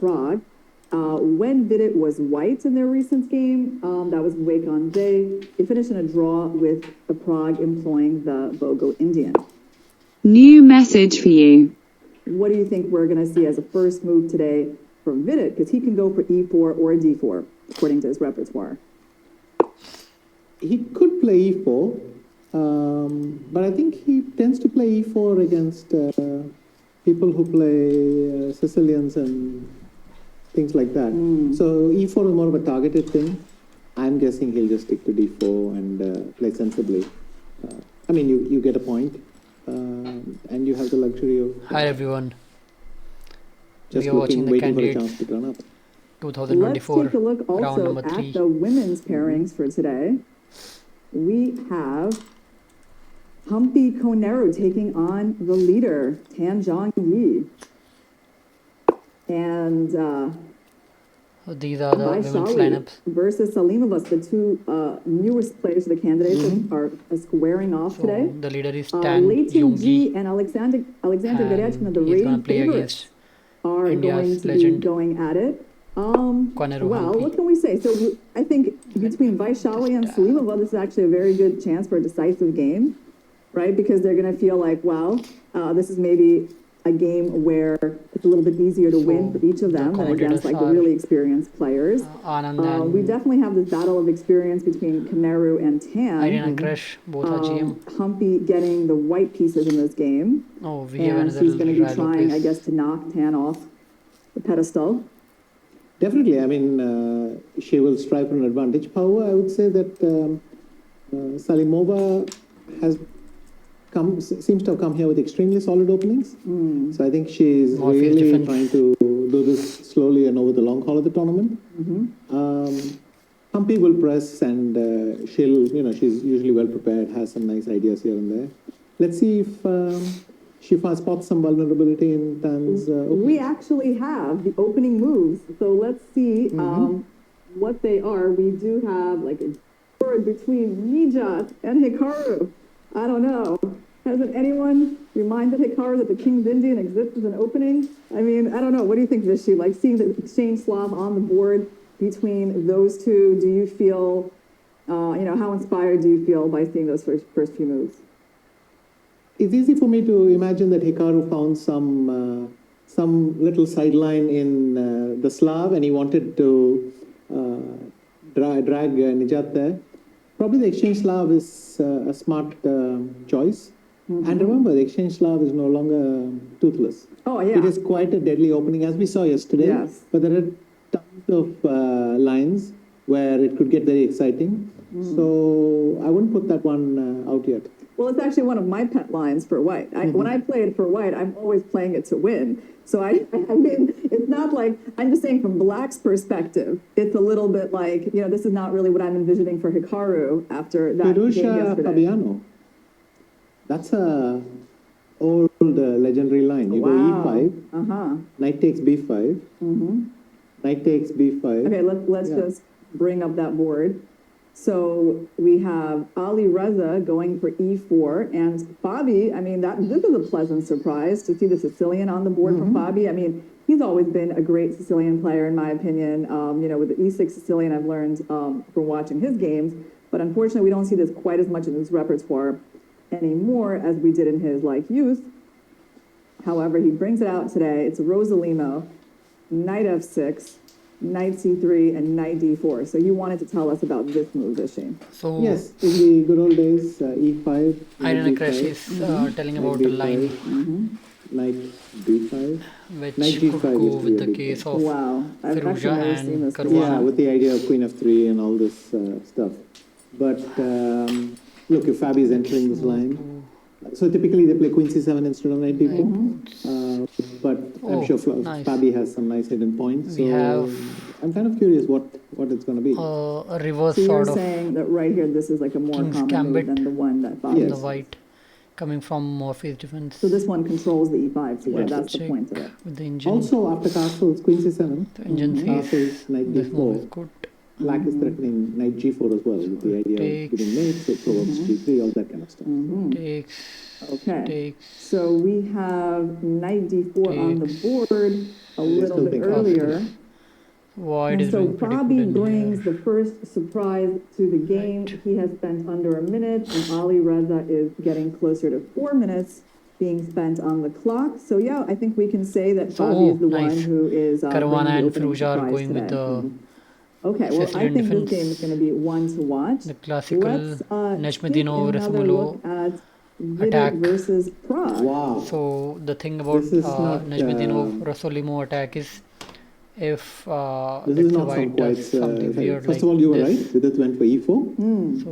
Prague. When Vidit was white in their recent game, that was Wake on Day. It finished in a draw with Prague employing the Bogo Indian. New message for you. What do you think we're going to see as a first move today from Vidit? Because he can go for e4 or d4, according to his repertoire. He could play e4, but I think he tends to play e4 against people who play Sicilians and things like that. So e4 is more of a targeted thing. I'm guessing he'll just stick to d4 and play sensibly. I mean, you get a point, and you have the luxury of... Hi everyone. Just we are watching the waiting for a candidates chance to turn up. 2024 Let's take a look round also number 3. at the women's pairings for today. We have Humpy Koneru taking on the leader, Tan Zhang Yi. And These are the women's Vaishali lineups. versus Salimova, the two newest players of the candidates are squaring off So today. the leader is Tan Leighton Ji Yonggi, and Alexander and Goretzka, the he's reigning gonna play favorites, against are India's going to legend, be going at it. Koneru Well, Humpy. what can we say? So I think between Vaishali and Salimova, this is actually a very good chance for a decisive game, right? Because they're going to feel like, wow, this is maybe a game where it's a little bit easier to win for each of the them than against commentators like the are really experienced players. Anand and We definitely have this battle of experience between Koneru and Tan. Irina Krush, both are GM. Humpy getting the white pieces in this game. Oh, we have And another she's going to be Rai trying, I Lopez. guess, to knock Tan off the pedestal. Definitely, I mean, she will strive for an advantage. However, I would say that Salimova seems to have come here with extremely solid openings. So I think she's Morpheus really defense. trying to do this slowly and over the long haul of the tournament. Humpy will press, and she's usually well prepared, has some nice ideas here and there. Let's see if she spots some vulnerability in Tan's opening. We actually have the opening moves, so let's see what they are. We do have like a word between Nijat and Hikaru. I don't know. Hasn't anyone reminded Hikaru that the King's Indian exists as an opening? I mean, I don't know. What do you think, Vishy? Like seeing the exchange Slav on the board between those two, do you feel, how inspired do you feel by seeing those first few moves? It's easy for me to imagine that Hikaru found some little sideline in the Slav, and he wanted to drag Nijat there. Probably the exchange Slav is a smart choice. And remember, the exchange Slav is no longer toothless. Oh, yeah. It is quite a deadly opening, as we saw yesterday. Yes. But there are tons of lines where it could get very exciting. So I wouldn't put that one out yet. Well, it's actually one of my pet lines for white. When I play it for white, I'm always playing it to win. So I mean, it's not like, I'm just saying from black's perspective, it's a little bit like, this is not really what I'm envisioning for Hikaru after that game yesterday. Fabiano. That's a old legendary line. You go e5, knight takes b5, knight takes b5. Okay, let's just bring up that board. So we have Ali Reza going for e4, and Fabi, I mean, this is a pleasant surprise to see the Sicilian on the board from Fabi. I mean, he's always been a great Sicilian player, in my opinion. With the e6 Sicilian, I've learned from watching his games, but unfortunately, we don't see this quite as much in his repertoire anymore as we did in his youth. However, he brings it out today. It's Rosalimo, knight f6, knight c3, and knight d4. So you wanted to tell us about this move, Vishy. So Yes, in the good old days, e5. Irina d5, Krush is telling about a line Knight b5. which Knight could g5 go used to with be a the big case thing. of Wow, I've actually Firouzja never and seen this before. Caruana. Yeah, with the idea of queen f3 and all this stuff. But look, if Fabi is entering this line, so typically they play queen c7 instead of knight d4. But I'm sure nice. Fabi has some nice hidden points. So We have I'm kind of curious what it's going to be. a reverse So you're sort of saying that right here, this is like a more King's common Gambit move than the one that on Fabi the white coming from Morpheus defense. So this one controls the e5 square. Yes. That's the Check point of it. with the engine. Also, after castles, queen c7, The engine says castles, knight this move is d4. good. Black is threatening knight g4 as well, with the idea of Takes. giving mates, so provokes g3, all that kind of stuff. Takes. Okay. Takes. So we have knight d4 on the Takes. board a little still bit think earlier. White And is so doing pretty Bobby good in brings here. the first surprise to the game. Right. He has spent under a minute, and Ali Reza is getting closer to 4 minutes being spent on the clock. So yeah, I think we can say that Bobby is the one nice. who is Caravana bringing the and opening Firouz are surprise going with today. the Okay, well, I Sicilian think this defense. game is going to be one to watch. The classical Let's take Najmedinov another Rasimalo look at Vidit attack. versus Prague. Wow. So the thing about This is not, Najmedinov Rasolimo attack is if This let's is say not some white quite. does something weird First like of all, you were this. right. Vidit went for e4, So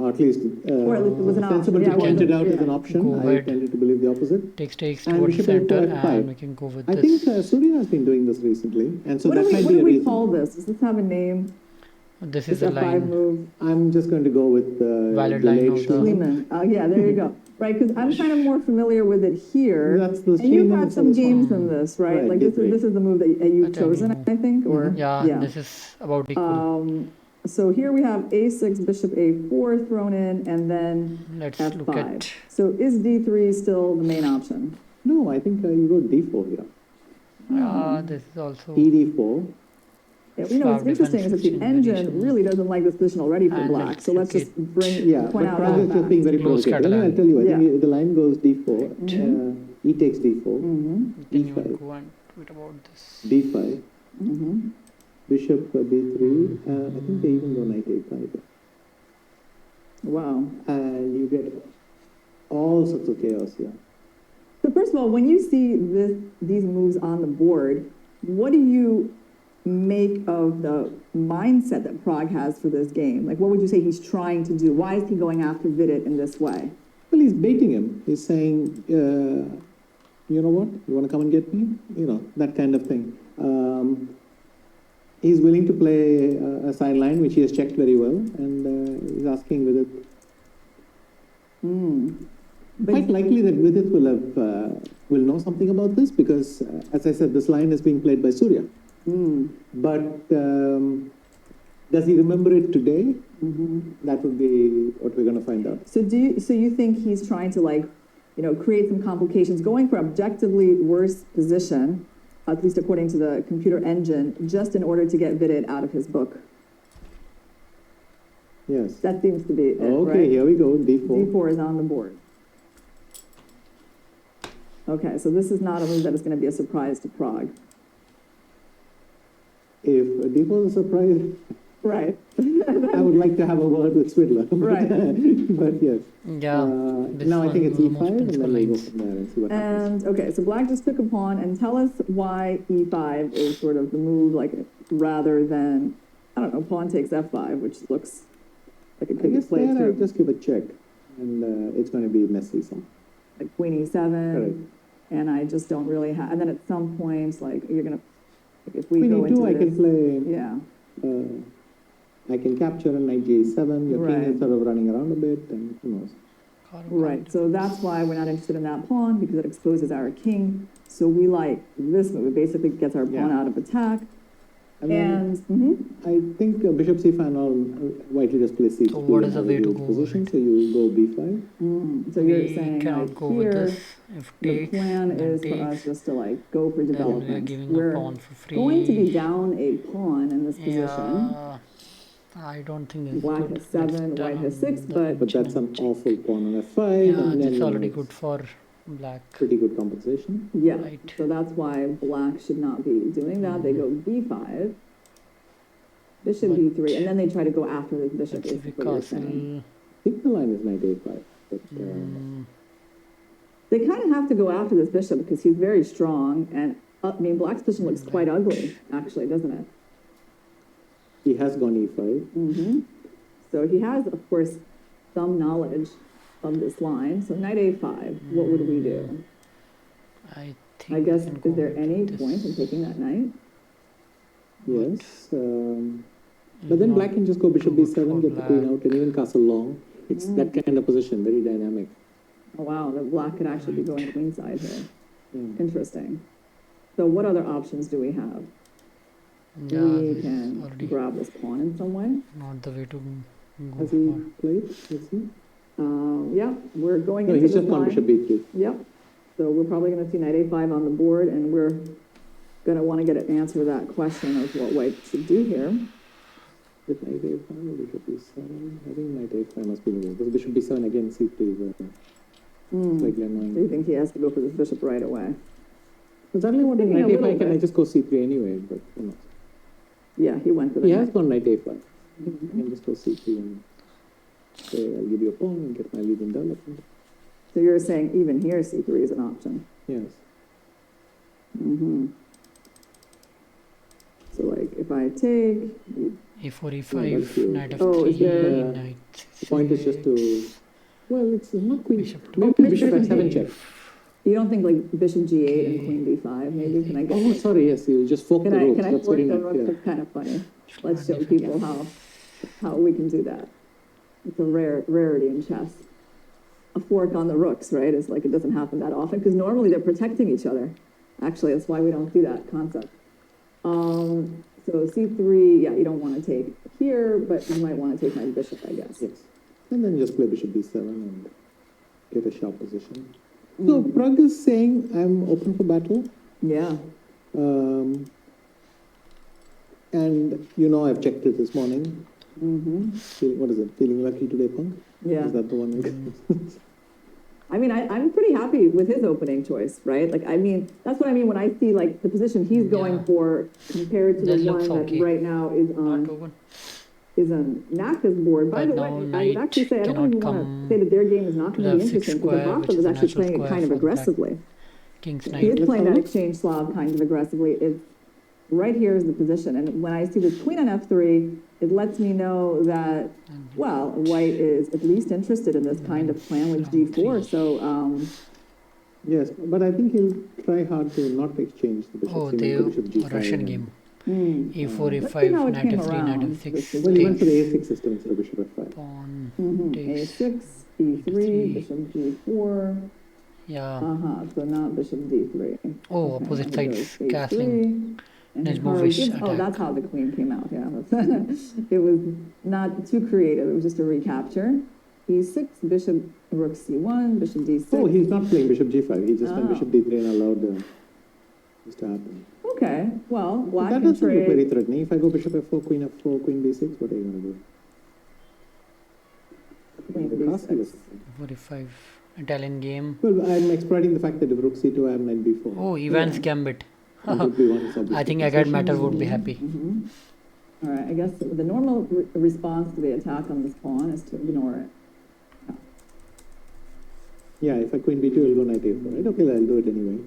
or at least Or at least it was an sensible option. to Yeah, point well, it out as yeah. an option. Go I ahead. tended to believe the opposite. takes And towards bishop center, A4, F5. and we can go with I this. think Surya has been doing this recently, and so that might What be do a we reason. call this? Does this have a name? This This is a F5 line. move? I'm just going to go with Valid the line late of the- Schliemann. Schliemann. Yeah, there you go. Right, because I'm kind of more familiar with it here. That's the And you've Schliemann had is some also- games in this, right? Right, Like D3. this is the move that you've Attacking chosen, move. I think, or Yeah, this is about equal. So here we have a6, bishop a4 thrown in, and then Let's f5. look at So is d3 still the main option? No, I think you go d4 here. this is also ed4. Yeah, you know, what's Swap interesting is that the defense engine variation. really doesn't like this position already for And black. let's So let's look just at- bring Yeah, point but out Prague all is just that. being very Close provocative. Catalan. I'll tell you, I Yeah. think the line goes d4, e takes d4, Then you e5, will go and tweet about this. d5, bishop b3, I think they even go knight a5. Wow. And you get all sorts of chaos here. So first of all, when you see these moves on the board, what do you make of the mindset that Prague has for this game? Like, what would you say he's trying to do? Why is he going after Vidit in this way? Well, he's baiting him. He's saying, you know what, you want to come and get me? You know, that kind of thing. He's willing to play a sideline, which he has checked very well, and he's asking Vidit. But Quite likely that Vidit will know something about this because, as I said, this line is being played by Surya. But does he remember it today? That would be what we're going to find out. so you think he's trying to, like, you know, create some complications, going for objectively worse position, at least according to the computer engine, just in order to get Vidit out of his book? Yes. That seems to be it, Okay, right? here we go, d4. D4 is on the board. Okay, so this is not a move that is going to be a surprise to Prague. If d4 is a surprise, Right. I would like to have a word with Swidler. Right. But yes. Yeah. this Now I one think it's is the e5, most and principal then we go lines. from there and see what happens. And okay, so black just took a pawn, and tell us why e5 is sort of the move, like, rather than, I don't know, pawn takes f5, which looks like it I could be guess played there I'll through. just give a check, and it's going to be messy. So. Like queen e7, Correct. and I just don't really have, and then at some point, like, you're gonna, like, if we Queen go e2, into I can this, play. yeah, I can capture a knight g7. The king Right. is sort of running around a bit, and who knows. right, so that's why we're not interested in that pawn, because it exposes our king, so we like this move, it basically gets our pawn Yeah. out of attack, And then and, I think bishop c5 and all, white just plays c2. So what is the and way has a to good go position, ahead? so you go b5. so you're We saying, cannot like, go with here, this. If the takes, plan then is for takes, us just to, like, go for then we are development. giving We're a pawn for free. going to be down a pawn in this position. Yeah, I don't think this is Black good. has 7, white has 6, but But that's an awful pawn on f5. Yeah, and then that's already it's good for black. Pretty good compensation. yeah, Right. so that's why black should not be doing that. They go b5, bishop But b3, and then they try to go after the bishop, Let's is see if what you're saying. castle. I think the line is knight a5. But, They kind of have to go after this bishop because he's very strong, and, I mean, black's position looks quite ugly, actually, doesn't it? he has gone e5. So he has, of course, some knowledge of this line. So knight a5, what would we do? I think I guess, we can is there go any with point in this. taking that knight? Yes. But then Not black can just go bishop good b7, for get the queen black. out, and even castle long. It's that kind of position, very dynamic. Oh, wow, the black could actually be going queenside here. Yeah. Interesting. So what other options do we have? Yeah, we this is can already grab this pawn in some way. not the way to go Has he for. played? Let's see. Yeah, we're going No, into he's this just gone line. bishop b3. Yep. So we're probably going to see knight a5 on the board, and we're going to want to get an answer to that question of what white should do here. With knight a5 or bishop b7? I think knight a5 must be the way. Because bishop b7 again, c3 is slightly annoying. So you think he has to go for this bishop right away? Because I wanted Thinking a knight little a5, can I bit. just go c3 anyway? But who knows? Yeah, he went for the He has knight. gone knight a5. You can just go c3 and say, I'll give you a pawn and get my lead in development. So you're saying even here c3 is an option. Yes. So like if I take, A4, that's E5, you. knight Oh, is F3, there- knight The point is just to, well, it's not queen. Bishop Maybe to bishop bishop f7 d8. check. you don't think like bishop g8 and Okay. queen d5 maybe? Can I get? Oh, sorry, yes, you just fork the rooks. Can I That's fork very the nice. rooks? Yeah. It's kind of funny. Let's show people how we can do that. It's a rarity in chess. A fork on the rooks, right? It's like it doesn't happen that often because normally they're protecting each other. Actually, that's why we don't do that concept. So c3, yeah, you don't want to take here, but you might want to take my bishop, I guess. Yes. And then just play bishop b7 and get a sharp position. So Prag is saying, I'm open for battle. Yeah. And you know I've checked it this morning. What is it? Feeling lucky today, Punk? Yeah. Is that the one? I mean, I'm pretty happy with his opening choice, right? Like, I mean, that's what I mean when I see like the position he's going Yeah. for compared to That the looks one that okay. right now is Not on open. Naka's board. By But the now way, I would knight actually say I don't cannot even want come to say that their game is not to going to be the F6 interesting because square, which Bogdanov is is a actually natural playing it square kind of for the black aggressively. king's He knight. is playing that Hello? exchange Slav kind of aggressively. It's right here is the position, and when I see this queen on f3, it lets me know that well, white is at least interested in this kind of plan with g4. So Yes, but I think he'll try hard to not exchange the bishop. Oh, He they went to bishop g5 Russian and- game. let's A4, see A5, how it knight came F3, knight around. F6, Well, he went for the takes, a6 system instead of bishop f5. pawn, takes. a6, e3, bishop g4. Yeah. So not bishop d3. Oh, Okay, opposite now it sides goes castling. And Nejmovic Hikaru gives- oh, attack. that's how the queen came out. Yeah, it was not too creative. It was just a recapture. E6, bishop rook c1, bishop d6. Oh, he's not playing bishop g5. He just went Oh. bishop d3 and allowed this to happen. Okay, well, black That can doesn't look very trade. threatening. If I go bishop f4, queen f4, queen b6, what are you going to do? Queen The castle b6. is- 45 Italian game. Well, I'm exploiting the fact that if rook c2, I have knight b4. Oh, Ivan's Yeah. gambit. And rook b1 is obviously I think Agad Matter would be concession. happy. All right, I guess the normal response to the attack on this pawn is to ignore it. Yeah, if I queen b2, I'll go knight a4, right? Okay, I'll do it anyway.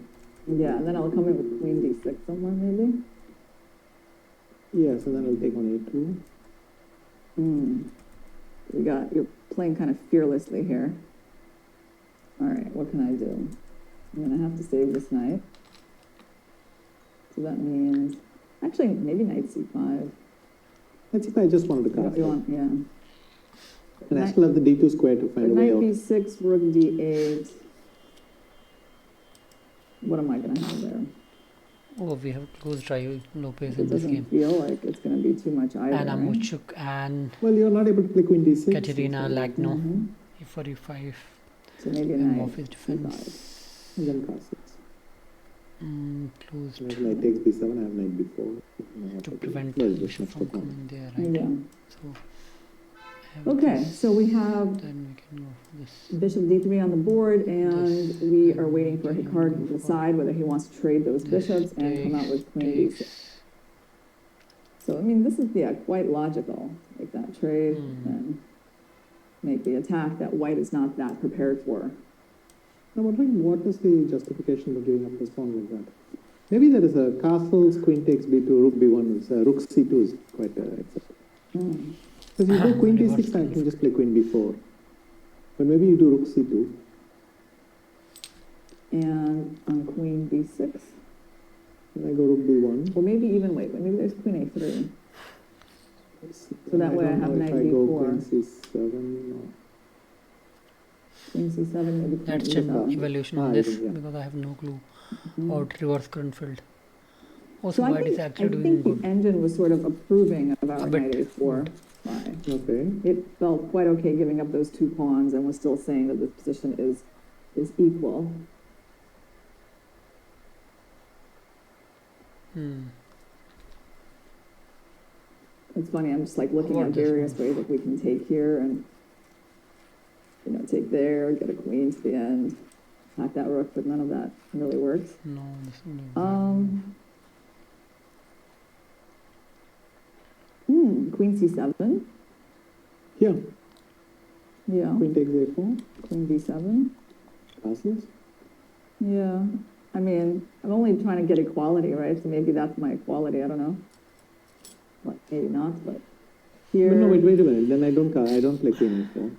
Yeah, and then I'll come in with queen d6 somewhere maybe. Yes, and then I'll take on a2. You're playing kind of fearlessly here. All right, what can I do? I'm gonna have to save this knight. So that means, actually, maybe knight c5. Let's see if I just wanted to You castle. want, yeah. And I still have the d2 square to But find a way knight out. b6, rook d8. What am I gonna have there? Oh, we have closed Rayo Lopez It in this doesn't game. feel like it's gonna be too much either, And right? Amuchuk and Well, you're not able to play queen d6. Katerina Lagno. Mhm. A4, E5. So maybe a And knight off his defense. c5. And then castles. Closed And if knight takes b7, I have knight b4. to prevent Well, just bishop next from to pawn. coming there, right? Yeah. So, I have Okay, this, so we have then we can go for this. bishop d3 on the board, and we are waiting for Hikaru to decide whether he wants to trade those This bishops and come out with queen d6. takes. So, I mean, this is, yeah, quite logical. Make that trade Hmm. and make the attack that white is not that prepared for. I'm wondering what is the justification for giving up this pawn like that? Maybe there is a castles, queen takes b2, rook b1, is, rook c2 is quite acceptable. Because you go queen d6, I can just play queen b4. But maybe you do rook c2. And on queen b6, And I go rook b1. or maybe even, wait, maybe there's queen a3. So that way I don't have know knight if I go b4. queen c7 or... Queen c7, maybe queen Let's check e7. evaluation Ah, on this yeah. because I have no clue how to reverse current field Oh, So so I white is think, I actually doing think the good. engine was sort of approving of our bit. knight a4. Why? Okay. It felt quite okay giving up those 2 pawns and was still saying that this position is equal. It's funny, I'm just like looking What at this various move? ways that we can take here and, take there, get a queen to the end, attack that rook, but none of that really works. No, this is Queen c7. Yeah. Yeah. Queen takes a4. Queen d7. Castles. Yeah. I mean, I'm only trying to get equality, right? So maybe that's my equality. I don't know. Well, maybe not, but here. But no, wait a minute. Then I don't play queen a4.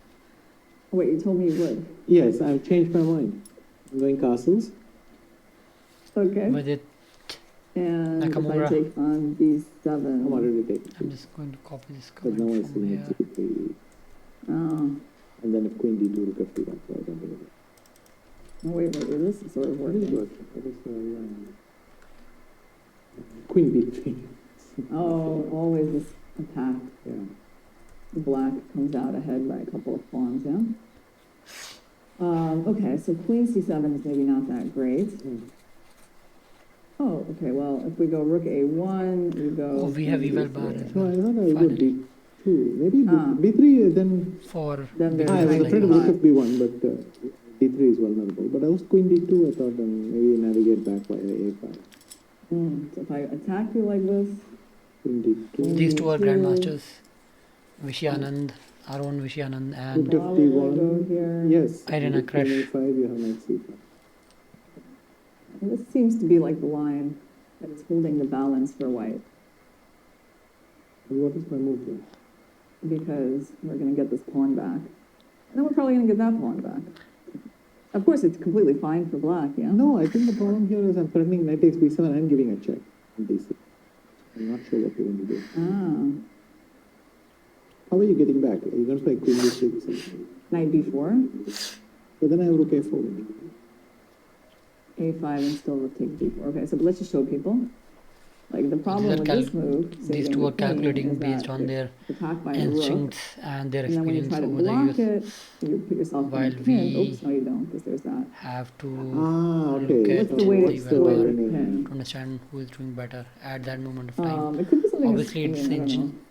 Wait, you told me you would. Yes, I've changed my mind. I'm going castles. Okay. with it. And Nakamura. if I take on b7. I'm already taking. I'm just going to copy this But now I comment see from it here. g3. Oh. And then if queen d2, rook f2, that's why I don't do it. Oh, wait, this is sort of What is working. working? What is queen b3? Oh, always this attack. Yeah. Black comes out ahead by a couple of pawns, yeah? Okay, so queen c7 is maybe not that great. Oh, okay, well, if we go rook a1, we go... Oh, we have eval bar as No, well. I thought I would Finally. d2. Maybe Ah. b3, then... For Then there's I was knight afraid of d5. rook b1, but d3 is vulnerable. But I was queen d2, I thought then maybe navigate back by a5. So if I attack you like this... Queen d2. these two are d2. grandmasters. Vishy Anand, our own Vishy Anand, and Rook Probably f1. go here. Yes. Irina Rook queen Krush. a5, you have knight c5. And this seems to be like the line that is holding the balance for white, And what is my move here? because we're going to get this pawn back. And then we're probably going to get that pawn back. Of course, it's completely fine for black, yeah? No, I think the problem here is I'm threatening knight takes b7 and giving a check on d6. I'm not sure what you're going to do. Ah, How are you getting back? Are you going to play queen d6? knight b4, So then I have rook a4. a5, and still rook takes b4. Okay, so let's just show people. Like, the problem These are with this move, these saving two the are queen, calculating is based that on their it's attacked by a rook, instincts and their and then when you experience try to over the block years. it, you put yourself in a While pin. we Oops, no you don't, because there's that. Have to Ah, look okay. at What's the way the to what's eval the store bar the winning? pin? to understand who is doing better at that moment of time. It could be something. Obviously, I it's mean, I don't engine,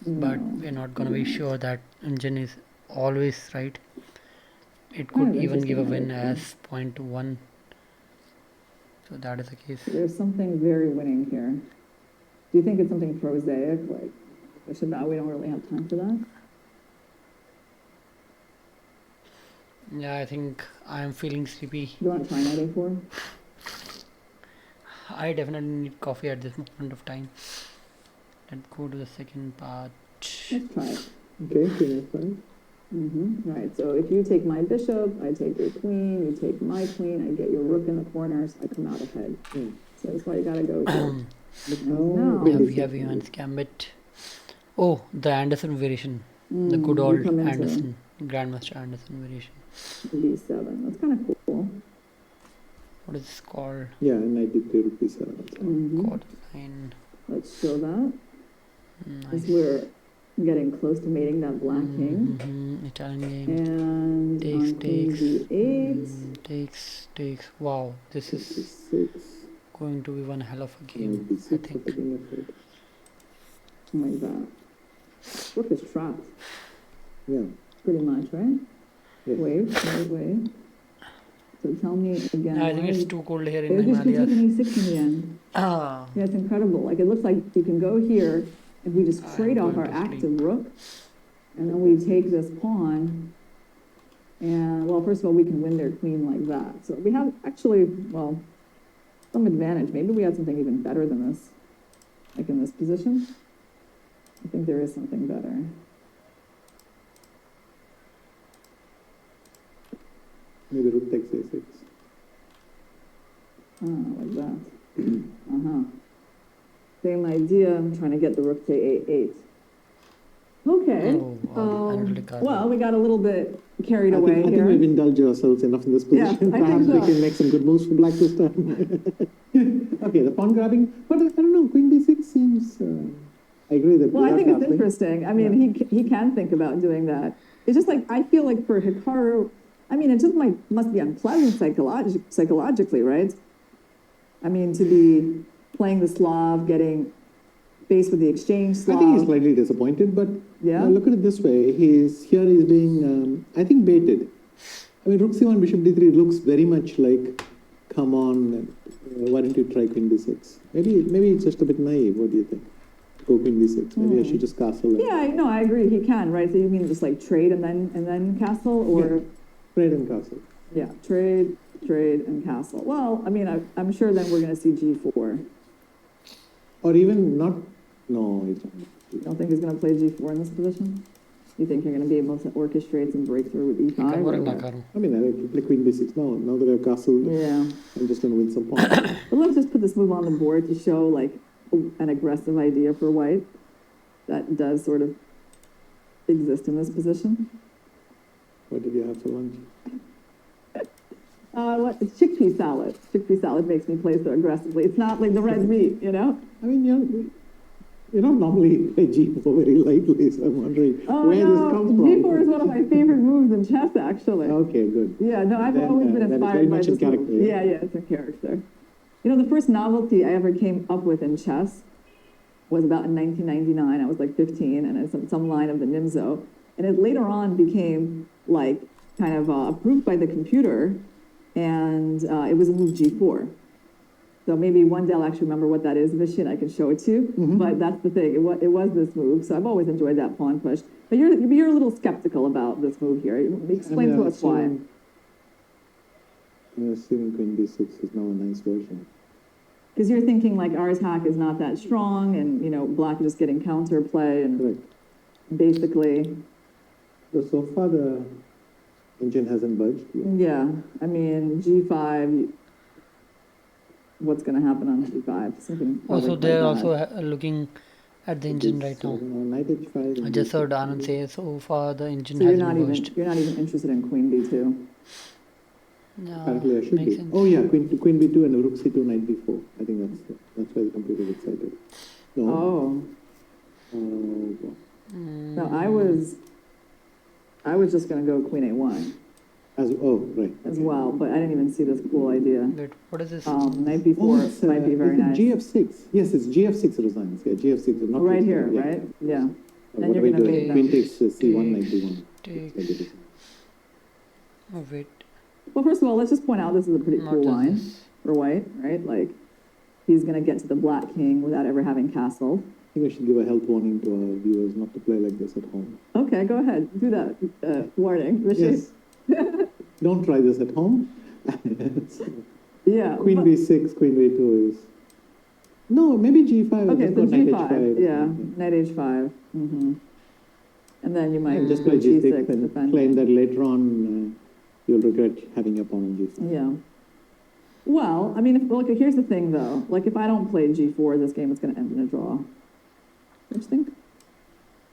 know. but No. we're not gonna be sure that engine is always right. It Kind could of even give a interesting, win right? as 0.1. So that is the case. There's something very winning here. Do you think it's something prosaic, like bishop out? We don't really have time for that. Yeah, I think I am feeling sleepy. Do you want to try knight a4? I definitely need coffee at this moment of time. Let's go to the second part. Let's try it. Okay, queen a5. Right, so if you take my bishop, I take your queen, you take my queen, I get your rook in the corners, I come out ahead. So that's why you gotta go here. But No. now, Yeah, we have Ivan's Gambit. Oh, the Anderson variation. The good you old come into Anderson. Grandmaster Anderson variation. b7. That's kind of cool. What is this called? yeah, knight d3, rook b7. Chord line. Let's show that. As Nice. we're getting close to mating that black king. Italian game. And Takes, on queen takes. d8. Takes. Wow, this is 6. going to be one hell of a Knight game, d6 I think. king f8. Like that. Rook is trapped, Yeah. pretty much, right? Yes. Wait. So tell me again. I think why it's you- too cold here It in just gives you Himalayas. an e6 in the end. Ah, Yeah, it's incredible. Like, it looks like you can go here, if we just I'm trade off going our to sleep. active rook, and then we take this pawn, and, well, first of all, we can win their queen like that. So we have actually, well, some advantage. Maybe we had something even better than this, like in this position. I think there is something better. Maybe rook takes a6. Like that. Same idea. I'm trying to get the rook to a8. Okay. Oh, wow. Analytic card. Well, we got a little bit carried I away think here. we've indulged ourselves enough in this Yes, position. I think Perhaps we so. can make some good moves for black this time. Okay, the pawn grabbing, but I don't know, queen d6 seems, I agree that. Well, I without think it's castling- interesting. I mean, he can think about doing that. It's just like, I feel like for Hikaru, I mean, it just must be unpleasant psychologically, right? I mean, to be playing the Slav, getting faced with the exchange I Slav. think he's slightly disappointed, but Yeah? look at it this way. He's being, I think, baited. I mean, rook c1, bishop d3 looks very much like, come on, why don't you try queen d6? Maybe it's just a bit naive. What do you think? Go queen d6. Maybe I should just castle. Yeah, no, I agree. He can, right? So you mean just like trade and then castle, or Trade and castle. yeah, trade and castle. Well, I mean, I'm sure then we're going to see g4. Or even not, no, it's not. You don't think he's going to play g4 in this position? You think you're going to be able to orchestrate some breakthrough with e5? Cover or na what? karo. I mean, I like to play queen d6 now. Now that I've castled, Yeah. I'm just going to win some points. But let's just put this move on the board to show like an aggressive idea for white that does sort of exist in this position. What did you have for lunch? It's chickpea salad. Chickpea salad makes me play so aggressively. It's not like the red meat, you know? I mean, you don't normally play g4 very lightly, so I'm wondering Oh, where no. this comes from. G4 is one of my favorite moves in chess, actually. Okay, good. Yeah, no, I've Then, always been then it's inspired very by much in this move. character, yeah. Yeah, it's a character. You know, the first novelty I ever came up with in chess was about in 1999. I was like 15, and it's some line of the Nimzo. And it later on became like kind of approved by the computer, and it was a move G4. So maybe one day I'll actually remember what that is, Vishy, and I can show it to you. But that's the thing, it was this move. So I've always enjoyed that pawn push. But you're a little skeptical about this move here. Explain to us why. I'm assuming queen d6 is now a nice version. Because you're thinking like our attack is not that strong, and you know black is just getting counterplay, and Correct. basically, So far the engine hasn't budged yet. yeah. I mean G5. What's going to happen on G5? Something. Also, probably they're quite also bad. looking at the engine right So, now. knight h5. I and just heard d6. Anand say so far the engine So you're has not been even burst. interested in Queen B2. Apparently I should makes be. sense. Oh yeah, queen b2 and rook c2, knight b4. I think that's why the computer is excited. No. Oh Oh. no, I was just going to go Queen A1 Right. as well, but I didn't even see this cool idea. Wait, what is this? Knight B4 it's, might be very is it nice. GF6. Yes, it's GF6 resigns. Yeah, GF6 is not Right H6, here, yeah. right? Yeah. Then What you're are we gonna doing? make Queen them. takes c1, knight b1. Take. Like it is. Oh, wait. Well, first of all, let's just point out this is a pretty What cool is line this? for white, right? Like, he's going to get to the black king without ever having castled. I think I should give a health warning to our viewers not to play like this at home. Okay, go ahead. Do that. Warning. Vishy. Yes. Don't try this at home. Yeah. Queen but- b6, queen b2 is... No, maybe g5. Okay, just so go knight G5. h5. Yeah, knight H5. Mm-hmm. And then you might And just go play g6 G6 and defending. claim that later on you'll regret having your pawn on g5. Yeah. Well, I mean, look, here's the thing, though. Like, if I don't play G4, this game is going to end in a draw. What do you think?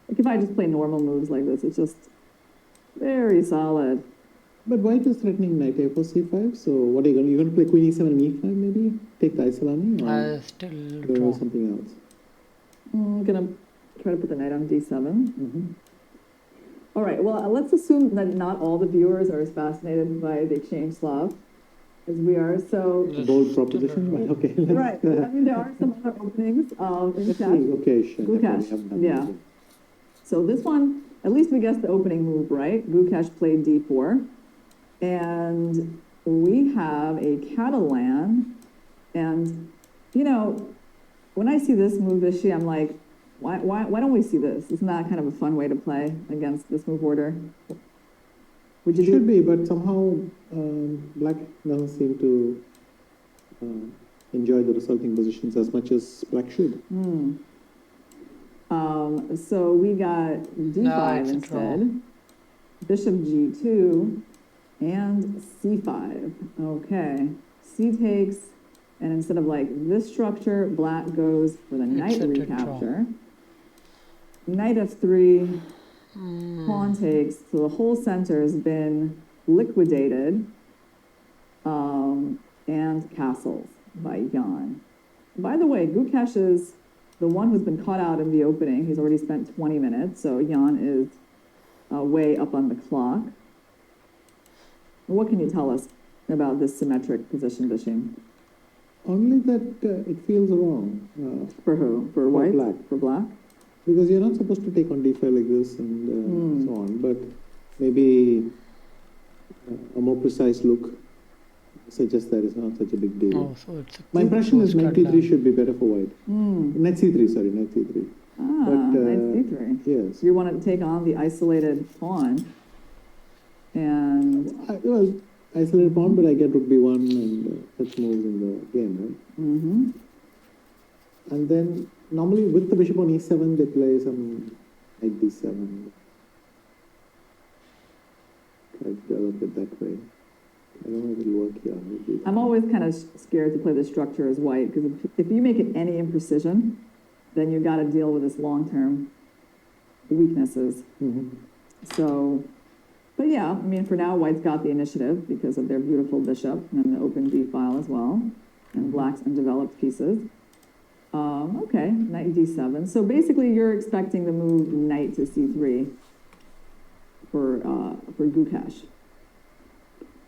Like, if I just play normal moves like this, it's just very solid. But white is threatening knight a4, c5, so what are you going to... You're going to play queen e7 and e5 maybe? Take the Isolani? Or I still go draw. something else? I'm going to try to put the knight on D7. Mm-hmm. All right, well, let's assume that not all the viewers are as fascinated by the exchange Slav as we are, so... Bold proposition, but okay. Let's, Right, I mean, there are some other openings in let's chat. see. Okay, sure. Gukesh, We haven't done yeah. that yet. So this one, at least we guessed the opening move, right? Gukesh played D4. And we have a Catalan. And, you know, when I see this move, Vishy, I'm like, why don't we see this? Isn't that kind of a fun way to play against this move order? Would you Should do? be, but somehow black doesn't seem to enjoy the resulting positions as much as black should. So we got D5 it's a draw. instead. Bishop G2 and C5. Okay. C takes, and instead of like this structure, black goes for the knight Accepted draw. recapture. knight f3, pawn takes, so the whole center has been liquidated, and castles by Jan. By the way, Gukesh is the one who's been caught out in the opening. He's already spent 20 minutes, so Jan is way up on the clock. What can you tell us about this symmetric position, Vishy? Only that it feels wrong. For who? For white? black. For black? Because you're not supposed to take on d5 like this and so on. But maybe a more precise look suggests that it's not such a big deal. Oh, so it's My impression is knight postcard d3 should be better for white. Knight c3, sorry, knight c3. Knight c3. Yes. You want to take on the isolated pawn, and Well, isolated pawn, but I get rook b1 and such moves in the game, right? And then normally with the bishop on e7, they play some knight d7. Try to develop it that way. I don't know if it'll work here. Maybe. I'm always kind of scared to play the structure as white, because if you make it any imprecision, then you got to deal with its long-term weaknesses. So, but yeah, I mean, for now, white's got the initiative because of their beautiful bishop and the open d file as well, and black's undeveloped pieces. Okay, knight d7. So basically, you're expecting the move knight to c3 for Gukesh.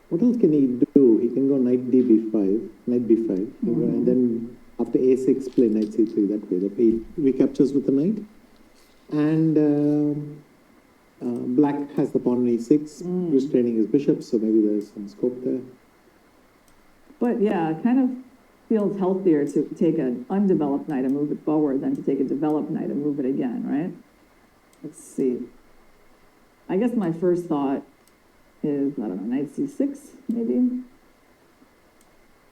What else can he do? He can go knight b5, and then after a6, play knight c3 that way. That he recaptures with the knight. And black has the pawn on e6, restraining his bishop, so maybe there's some scope there. But yeah, it kind of feels healthier to take an undeveloped knight and move it forward than to take a developed knight and move it again, right? Let's see. I guess my first thought is, I don't know, knight c6, maybe?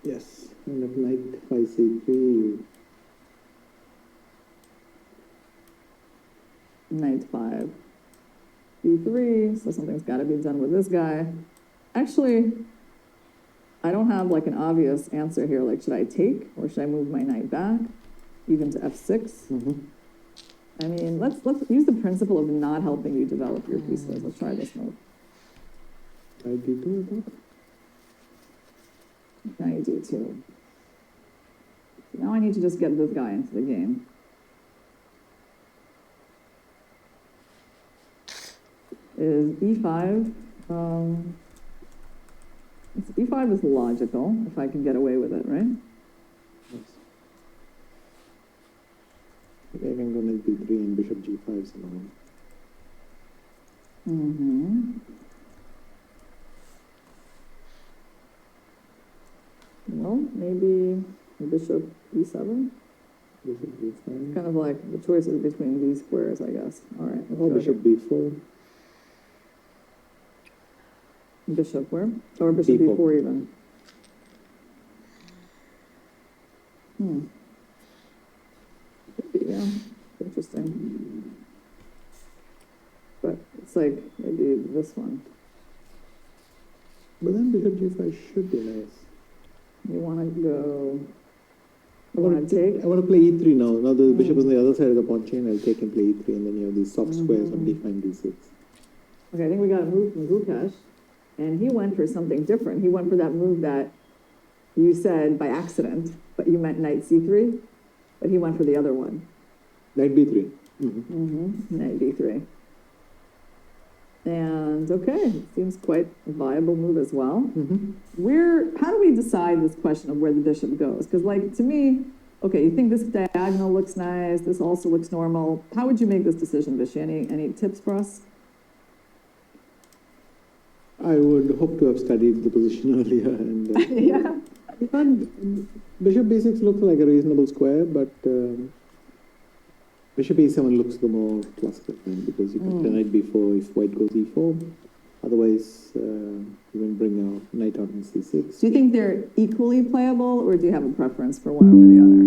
Yes, and if knight 5 c3, Knight 5 b3, so something's got to be done with this guy. Actually, I don't have like an obvious answer here, like should I take or should I move my knight back, even to f6? I mean, let's use the principle of not helping you develop your pieces. Let's try this move. knight d2, I think. Knight d2. Now I need to just get this guy into the game. Is e5, e5 is logical, if I can get away with it, right? Yes. Maybe I can go knight b3 and bishop g5 somehow. Well, maybe bishop e7. Bishop b5. Kind of like the choices between these squares, I guess. All right. let's Or go bishop b4. Bishop where? Or bishop B4. b4 even. Yeah, interesting. But it's like maybe this one. But then bishop g5 should be nice. You want to go. I Want want to take? I want to play e3 now. Now the bishop is on the other side of the pawn chain. I'll take and play e3, and then you have these soft squares on d5 and d6. Okay, I think we got a move from Gukesh, and he went for something different. He went for that move that you said by accident, but you meant knight c3, but he went for the other one. Knight b3. Knight d3. And okay, seems quite a viable move as well. How do we decide this question of where the bishop goes? Because like, to me, okay, you think this diagonal looks nice, this also looks normal. How would you make this decision, Vishy? Any tips for us? I would hope to have studied the position earlier. And Yeah. bishop b6 looks like a reasonable square, but bishop e7 looks the more classical thing because you can play knight b4 if white goes e4. Otherwise, you can bring a knight out in c6. Do you think they're equally playable, or do you have a preference for one over the other?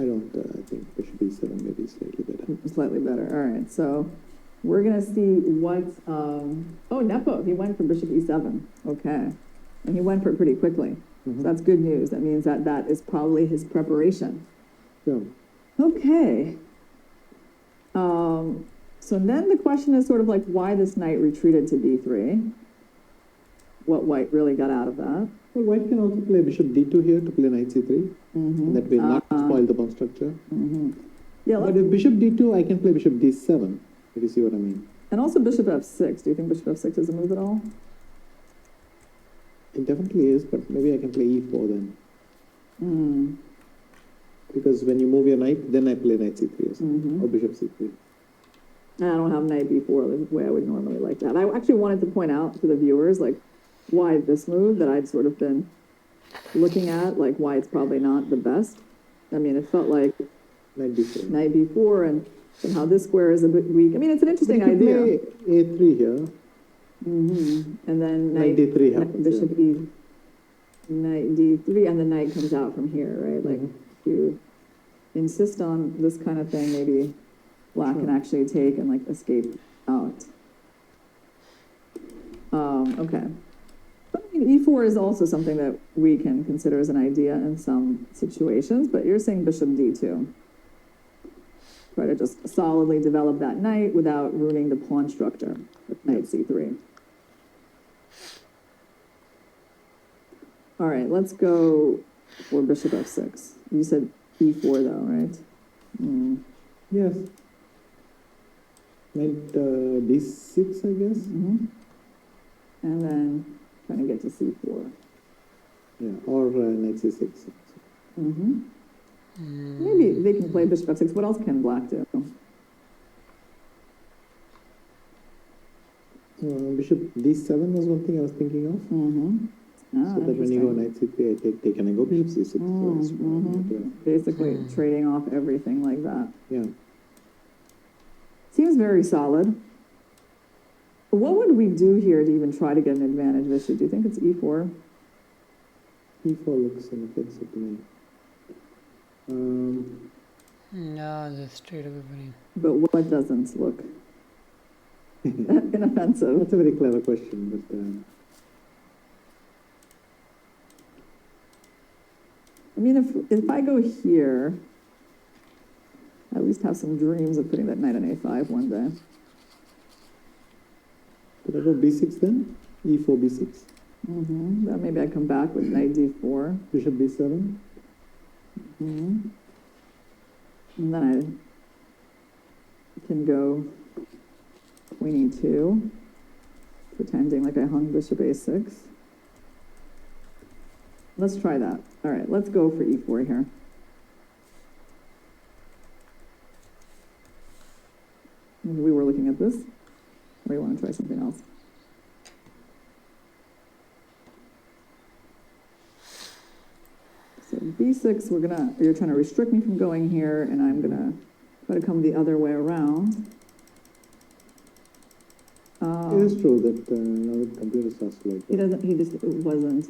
I don't. I think bishop e7 may be slightly better. Slightly better. All right. So we're going to see what. Oh, Nepo. He went for bishop e7. Okay. And he went for it pretty quickly. So that's good news. That means that is probably his preparation Yeah. Okay. So then the question is sort of like why this knight retreated to d3. What white really got out of that. Well, white can also play bishop d2 here to play knight c3. And that way not spoil the pawn structure. Yeah, But if bishop d2, I can play bishop d7, if you see what I mean. and also bishop f6. Do you think bishop f6 is a move at all? It definitely is, but maybe I can play e4 then. Because when you move your knight, then I play knight c3 or something, or bishop c3. I don't have knight b4 the way I would normally like that. I actually wanted to point out to the viewers, like, why this move that I'd sort of been looking at, like, why it's probably not the best. I mean, it felt like Knight b4. knight b4 and how this square is a bit weak. I mean, it's an interesting But you idea. could play a3 here. And then Knight d3 happens, bishop knight d3, and the knight comes out from here, right? Like, if you insist on this kind of thing, maybe black can actually take and, like, escape out. Okay. But, I mean, e4 is also something that we can consider as an idea in some situations, but you're saying bishop d2. Try to just solidly develop that knight without ruining the pawn structure with knight c3. All right, let's go for bishop f6. You said e4 though, right? Yes. Knight d6, I guess. And then trying to get to c4. Yeah, or knight c6. Maybe they can play bishop f6. What else can black do? Bishop d7 was one thing I was thinking of. So that when you go knight c3, I take, and I go bishop c6. Basically trading off everything like that. Yeah. Seems very solid. What would we do here to even try to get an advantage, Vishy? Do you think it's e4? e4 looks inoffensive to me. No, just straight away winning. But what doesn't look inoffensive? That's a very clever question, but I mean, if I go here, I at least have some dreams of putting that knight on a5 one day. could I go b6 then? e4, b6. Then maybe I come back with knight d4. Bishop b7. And then I can go queen e2, pretending like I hung bishop a6. Let's try that. All right, let's go for e4 here. We were looking at this, or you want to try something else? So b6, you're trying to restrict me from going here, and I'm gonna try to come the other way around. It is true that now the computer starts to like that. He just wasn't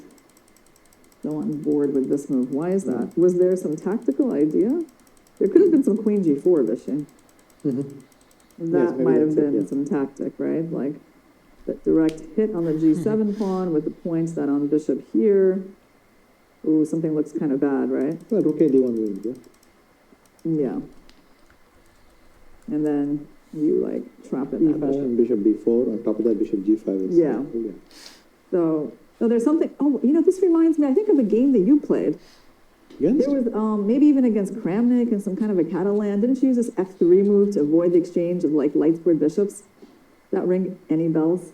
so on board with this move. Why is that? Was there some tactical idea? There could have been some queen g4, Vishy. That maybe might have that's it, been yeah. some tactic, right? Like the direct hit on the g7 pawn with the points that on bishop here. Ooh, something looks kind of bad, right? Well, rook d1 wins, yeah? Yeah. And then you like trap it. e5 and bishop b4. On top of that, bishop g5 is... Yeah. So there's something, this reminds me, I think of a game that you played. Against? There was maybe even against Kramnik and some kind of a Catalan. Didn't you use this f3 move to avoid the exchange of like light squared bishops? That ring any bells?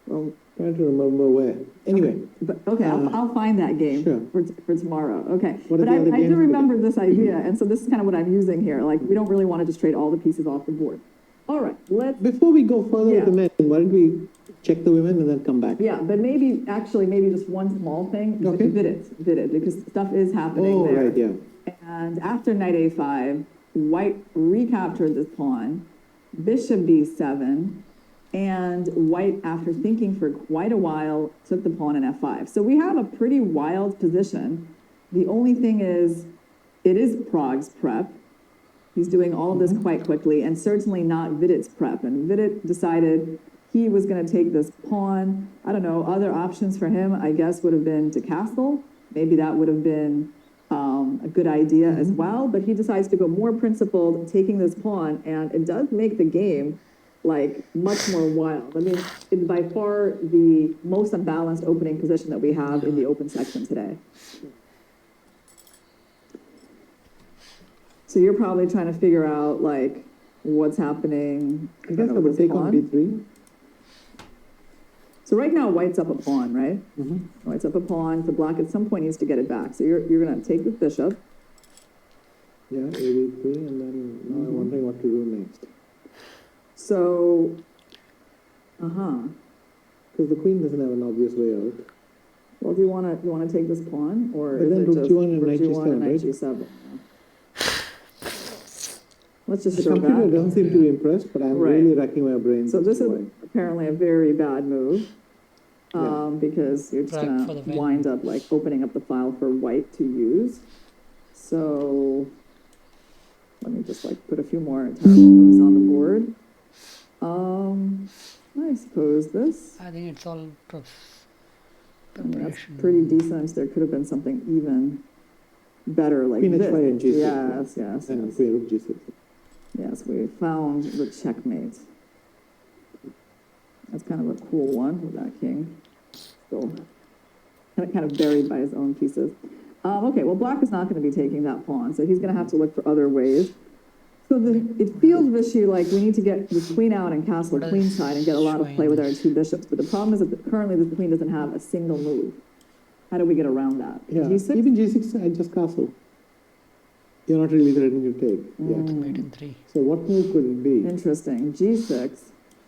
Well, Trying to remember where. Anyway. but okay, I'll find that game Sure. for tomorrow. Okay, What are but the other I games do we remember this idea, and so this is kind of what I'm using here. Like we don't really want to just trade all the pieces off the board. All right, let's. Before we go further Yeah. with the men, why don't we check the women and then come back? Yeah, but maybe just one small thing. Okay. Vid it, because stuff is happening Oh, there. right, yeah. And after knight a5, white recaptured this pawn, bishop b7, and white, after thinking for quite a while, took the pawn in f5. So we have a pretty wild position. The only thing is, it is Prague's prep. He's doing all of this quite quickly, and certainly not Vidit's prep. And Vidit decided he was going to take this pawn. I don't know, other options for him, I guess, would have been to castle. Maybe that would have been a good idea as well, but he decides to go more principled, taking this pawn, and it does make the game like much more wild. I mean, it's by far the most unbalanced opening position that we have in the open section today. So you're probably trying to figure out like what's happening. I guess I would take on b3. So right now, white's up a pawn, right? Mm-hmm. White's up a pawn. The black at some point needs to get it back. So you're going to take the bishop. Yeah, ab3, and then now I'm wondering what to do next. So, Because the queen doesn't have an obvious way out. well, do you want to take this pawn, or But is then it rook just g1 and rook knight g1 and g7, knight right? g7? Let's just The show computer that. doesn't seem to be impressed, but I'm Right. really racking my brains. So as this to is why. apparently a very bad move, because you're just Black going for the to win. wind up like opening up the file for white to use. So let me just like put a few more terrible moves on the board. I suppose this. I think it's all I mean, that's preparation. pretty decent. There could have been something even better like Queen this. h5 and g6. Yes. And queen rook g6. Yes, we found the checkmate. That's kind of a cool one with that king. Still kind of buried by his own pieces. Okay, well, black is not going to be taking that pawn, so he's going to have to look for other ways. So it feels, Vishy, like we need to get the queen out and castle What queen is side and get a lot of showing play with our this? two bishops. But the problem is that currently the queen doesn't have a single move. How do we get around that? Yeah, G6? even g6, I just castle. You're not really threatening to take. Yeah. Mate in 3. So what move could it be? Interesting. G6.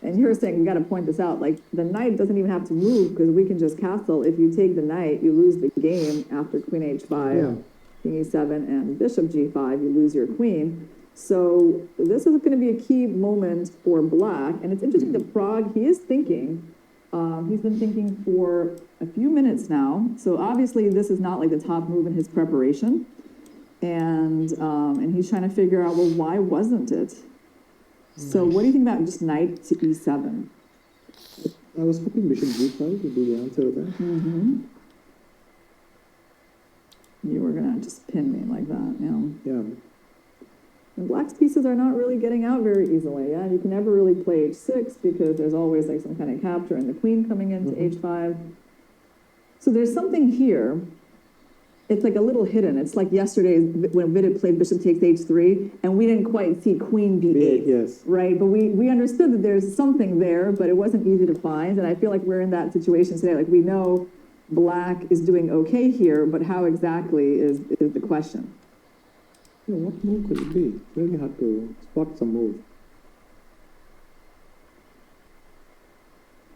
And you're saying, we got to point this out, like the knight doesn't even have to move because we can just castle. If you take the knight, you lose the game after queen h5, Yeah. king e7, and bishop g5, you lose your queen. So this is going to be a key moment for black. And it's interesting that Prague, he is thinking, he's been thinking for a few minutes now. So obviously this is not like the top move in his preparation. And he's trying to figure out, well, why wasn't it? So what do you think about just knight to e7? I was hoping bishop g5 would be the answer to that. You were going to just pin me like that, yeah. Yeah. And black's pieces are not really getting out very easily, yeah? You can never really play h6 because there's always like some kind of capture and the queen coming into h5. So there's something here. It's like a little hidden. It's like yesterday when Vidit played bishop takes h3, and we didn't quite see queen b8, Yes. right? But we understood that there's something there, but it wasn't easy to find. And I feel like we're in that situation today. Like we know black is doing okay here, but how exactly is the question? Yeah, what move could it be? It's really hard to spot some move.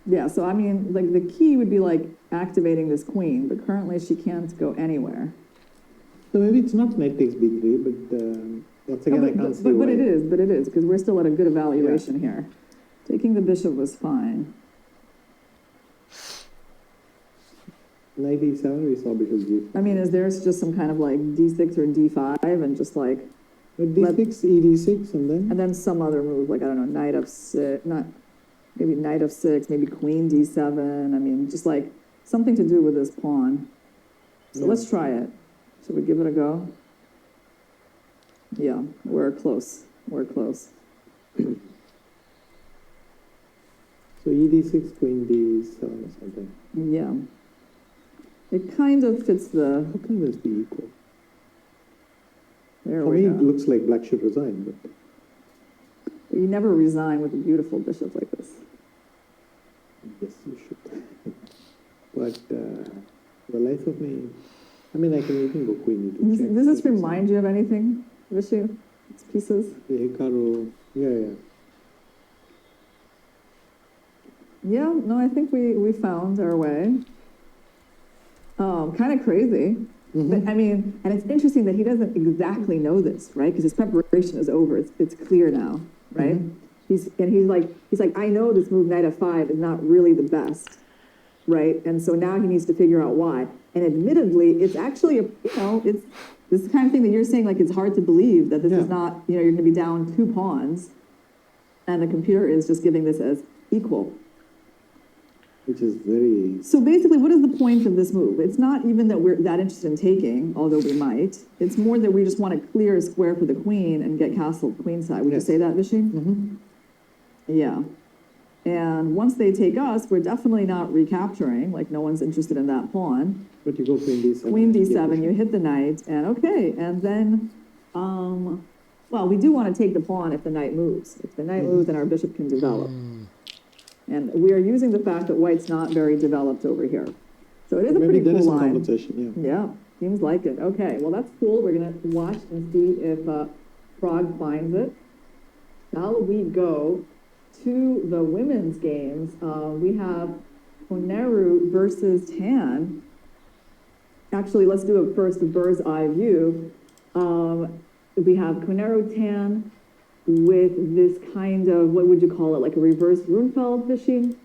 Yeah, so I mean, like the key would be like activating this queen, but currently she can't go anywhere. So maybe it's not knight takes b3, but once again, I can't see but why. it is, because we're still at a good evaluation here. Taking the bishop was fine. Knight e7, we saw bishop g5. I mean, is there just some kind of like d6 or d5 and just like, But d6, ed6, and then? some other move, like, I don't know, knight f6, maybe knight f6, maybe queen d7. I mean, just like something to do with this pawn. So let's try it. Should we give it a go? Yeah, we're close. We're close. So ed6, queen d7 or something. Yeah. It kind of fits the, How can this be equal? there For we me, go. it looks like black should resign, but You never resign with a beautiful bishop like this. yes, you should. But the life of me, I mean, you can go queen e2 check. Does this remind you of anything, Vishy? Its pieces? The Hikaru, yeah. Yeah, no, I think we found our way. Kind of crazy. But, I mean, and it's interesting that he doesn't exactly know this, right? Because his preparation is over. It's clear now, right? He's like, I know this move knight f5 is not really the best, right? And so now he needs to figure out why. And admittedly, it's actually it's this kind of thing that you're saying, like it's hard to believe that this is not, you're going to be down 2 pawns, and the computer is just giving this as equal. which is very, So basically, what is the point of this move? It's not even that we're that interested in taking, although we might. It's more that we just want to clear a square for the queen and get castle queenside. Would you Yes. say that, Vishy? Yeah. And once they take us, we're definitely not recapturing, like no one's interested in that pawn. but you go queen d7. Queen keep d7, pushing. you hit the knight, and okay, and then, well, we do want to take the pawn if the knight moves. If the knight moves, then our bishop can develop. And we are using the fact that white's not very developed over here. So it is a Maybe pretty there cool is some line. compensation, yeah. Yeah, seems like it. Okay, well, that's cool. We're gonna watch and see if Frog finds it. Now we go to the women's games. We have Koneru versus Tan. Actually, let's do a first bird's eye view. We have Koneru Tan with this kind of, what would you call it, like a reverse Runefeld Vishy?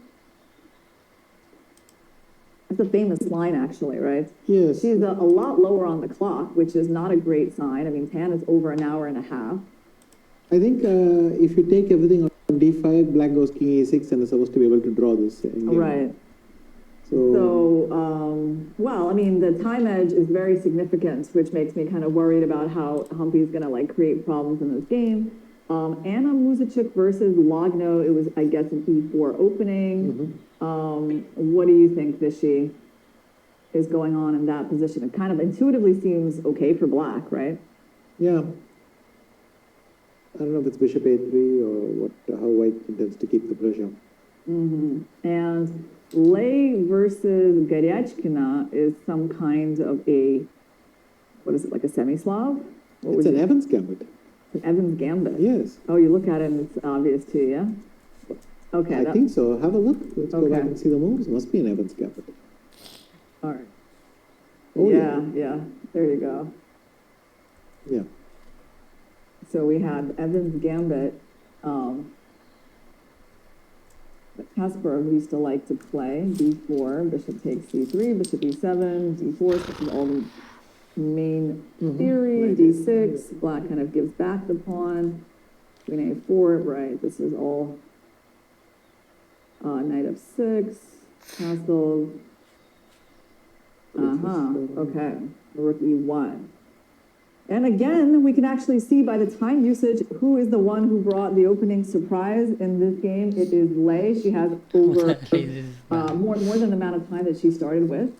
That's a famous line, actually, right? Yes. She's a lot lower on the clock, which is not a great sign. I mean, Tan is over an hour and a half. I think if you take everything on d5, black goes king e6 and is supposed to be able to draw this. Game. Right. So, Well, I mean, the time edge is very significant, which makes me kind of worried about how Humpy's going to like create problems in this game. Anna Muzichuk versus Logno, it was, I guess, an e4 opening. What do you think, Vishy, is going on in that position? It kind of intuitively seems okay for black, right? yeah. I don't know if it's bishop a3 or what, how white intends to keep the pressure. And Lei versus Goryachkina is some kind of a, what is it, like a semi-Slav? What It's would an you- Evans gambit. an Evans Gambit? Yes. Oh, you look at it and it's obvious too, yeah? Okay. I think so. Have a look. Let's go back Okay. and see the moves. Must be an Evans gambit. All right. Oh, Yeah, there you go. Yeah. So we had Evans Gambit, that Kasparov used to like to play, d4, bishop takes c3, bishop e7, d4, this is all the main theory, d6, black kind of gives back the pawn, queen a4, right, this is all knight f6, castle, okay, rook e1. And again, we can actually see by the time usage who is the one who brought the opening surprise in this game. It is Lei. She has over more than the amount of time that she started with.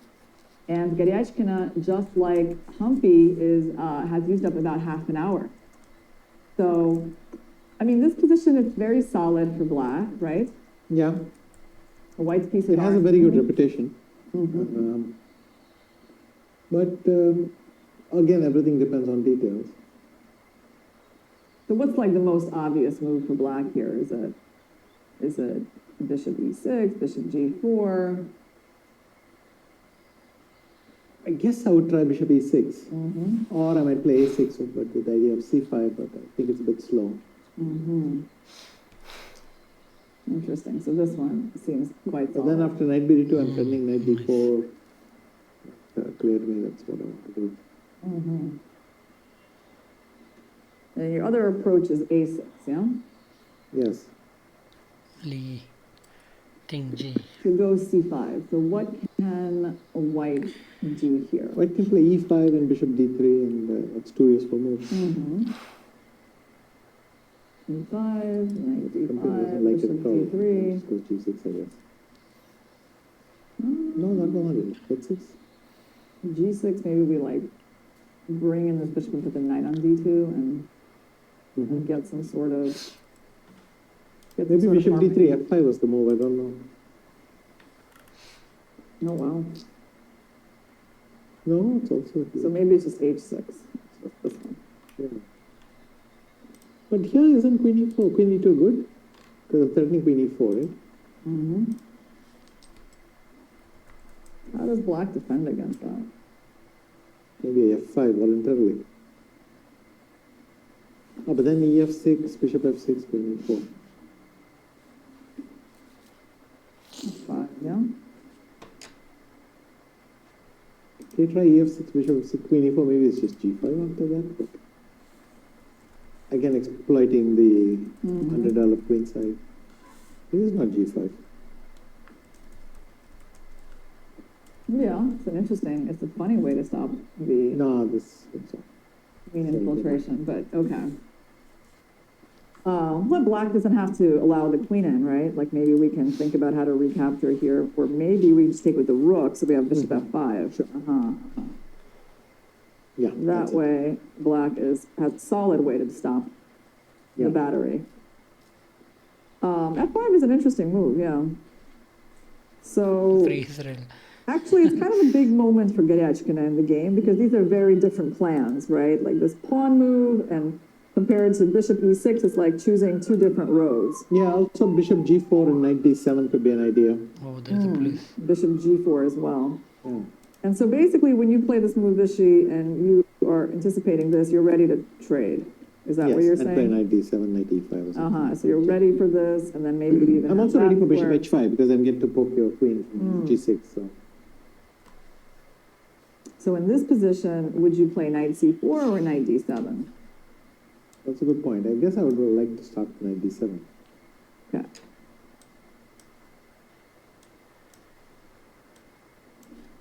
And Goryachkina, just like Humpy, has used up about half an hour. So, I mean, this position is very solid for black, right? Yeah. A white's piece of It has a art. very good reputation. But again, everything depends on details. So what's like the most obvious move for black here? Is it bishop e6, bishop g4? I guess I would try bishop e6. Or I might play a6, but with the idea of c5, but I think it's a bit slow. Interesting. So this one seems quite But solid. then after knight b2, I'm threatening knight d4. Clear to me, that's what I want to do. And your other approach is a6, yeah? Yes. Lee. Ting G. To go c5. So what can white do here? White can play e5 and bishop d3, and that's two useful moves. e5, knight Something d5, doesn't like it bishop at all. d3. Just goes g6, I guess. No, that one. H6. G6, maybe we like bring in this bishop and put the knight on d2 and get some sort of. Maybe bishop d3, f5 was the move, I don't know. Oh, wow. No, it's also here. So maybe it's just h6. So this one. Yeah. But here isn't queen e4. Queen e2 good? Because I'm threatening queen e4, right? How does black defend against that? Maybe a f5 voluntarily. Oh, but then ef6, bishop f6, queen e4. 5, yeah? Okay, try ef6, bishop f6, queen e4. Maybe it's just g5 after that. But again, exploiting the $100 queen side. This is not g5. Yeah, it's a funny way to stop the No, this. queen infiltration, but okay. But black doesn't have to allow the queen in, right? Like maybe we can think about how to recapture here, or maybe we just take with the rook, so we have bishop f5. Sure. Yeah. That way, black has a solid way to stop the battery. F5 is an interesting move, yeah. So Free Israel. actually, it's kind of a big moment for Gerechkina in the game because these are very different plans, right? Like this pawn move, and compared to bishop e6, it's like choosing two different roads. Yeah, also bishop g4 and knight d7 could be an idea. Oh, there's a police. Bishop g4 as well. Yeah. And so basically, when you play this move, Vishy, and you are anticipating this, you're ready to trade. Is that what you're and play saying? knight d7, knight e5 or something. So you're ready for this, and then maybe even. I'm have also that ready for bishop square. h5 because I'm getting to poke your queen from g6. So in this position, would you play knight c4 or knight d7? That's a good point. I guess I would like to start knight d7. Okay.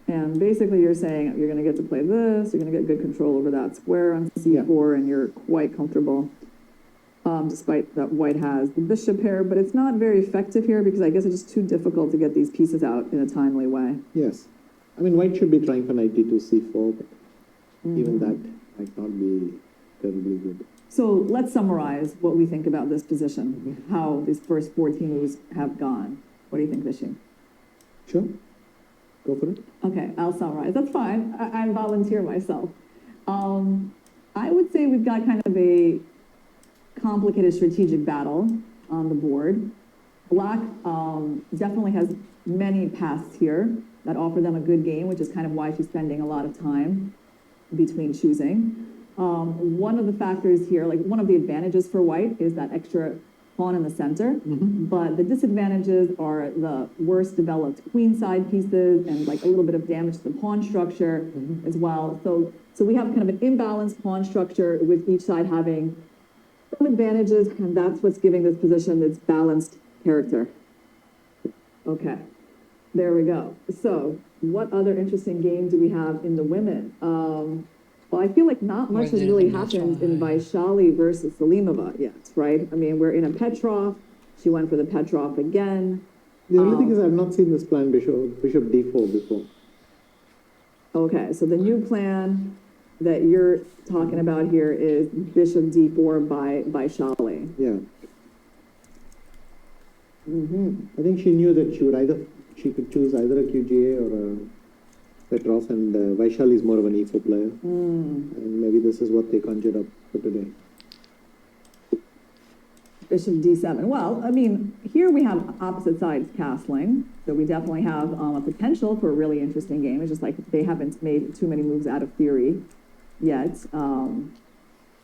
And basically you're saying you're going to get to play this, you're going to get good control over that square on c4, and you're quite comfortable, despite that white has the bishop here, but it's not very effective here because I guess it's just too difficult to get these pieces out in a timely way. Yes. I mean, white should be trying for knight d2, c4, but even that might not be terribly good. So let's summarize what we think about this position, how these first 14 moves have gone. What do you think, Vishy? Sure. Go for it. Okay, I'll summarize. That's fine. I volunteer myself. I would say we've got kind of a complicated strategic battle on the board. Black definitely has many paths here that offer them a good game, which is kind of why she's spending a lot of time between choosing. One of the factors here, like one of the advantages for white is that extra pawn in the center, but the disadvantages are the worse developed queen side pieces and like a little bit of damage to the pawn structure as well. So we have kind of an imbalanced pawn structure with each side having some advantages, and that's what's giving this position this balanced character. Okay, there we go. So what other interesting game do we have in the women? Well, I feel like not much has really happened in Vaishali versus Salimova yet, right? I mean, we're in a Petrov. She went for the Petrov again. The only thing is I've not seen this plan bishop d4 before. Okay, so the new plan that you're talking about here is bishop d4 by Vaishali. Yeah. I think she knew that she could choose either a QGA or a Petrov, and Vaishali is more of an e4 player. And maybe this is what they conjured up for today. Bishop d7. Well, I mean, here we have opposite sides castling, so we definitely have a potential for a really interesting game. It's just like they haven't made too many moves out of theory yet.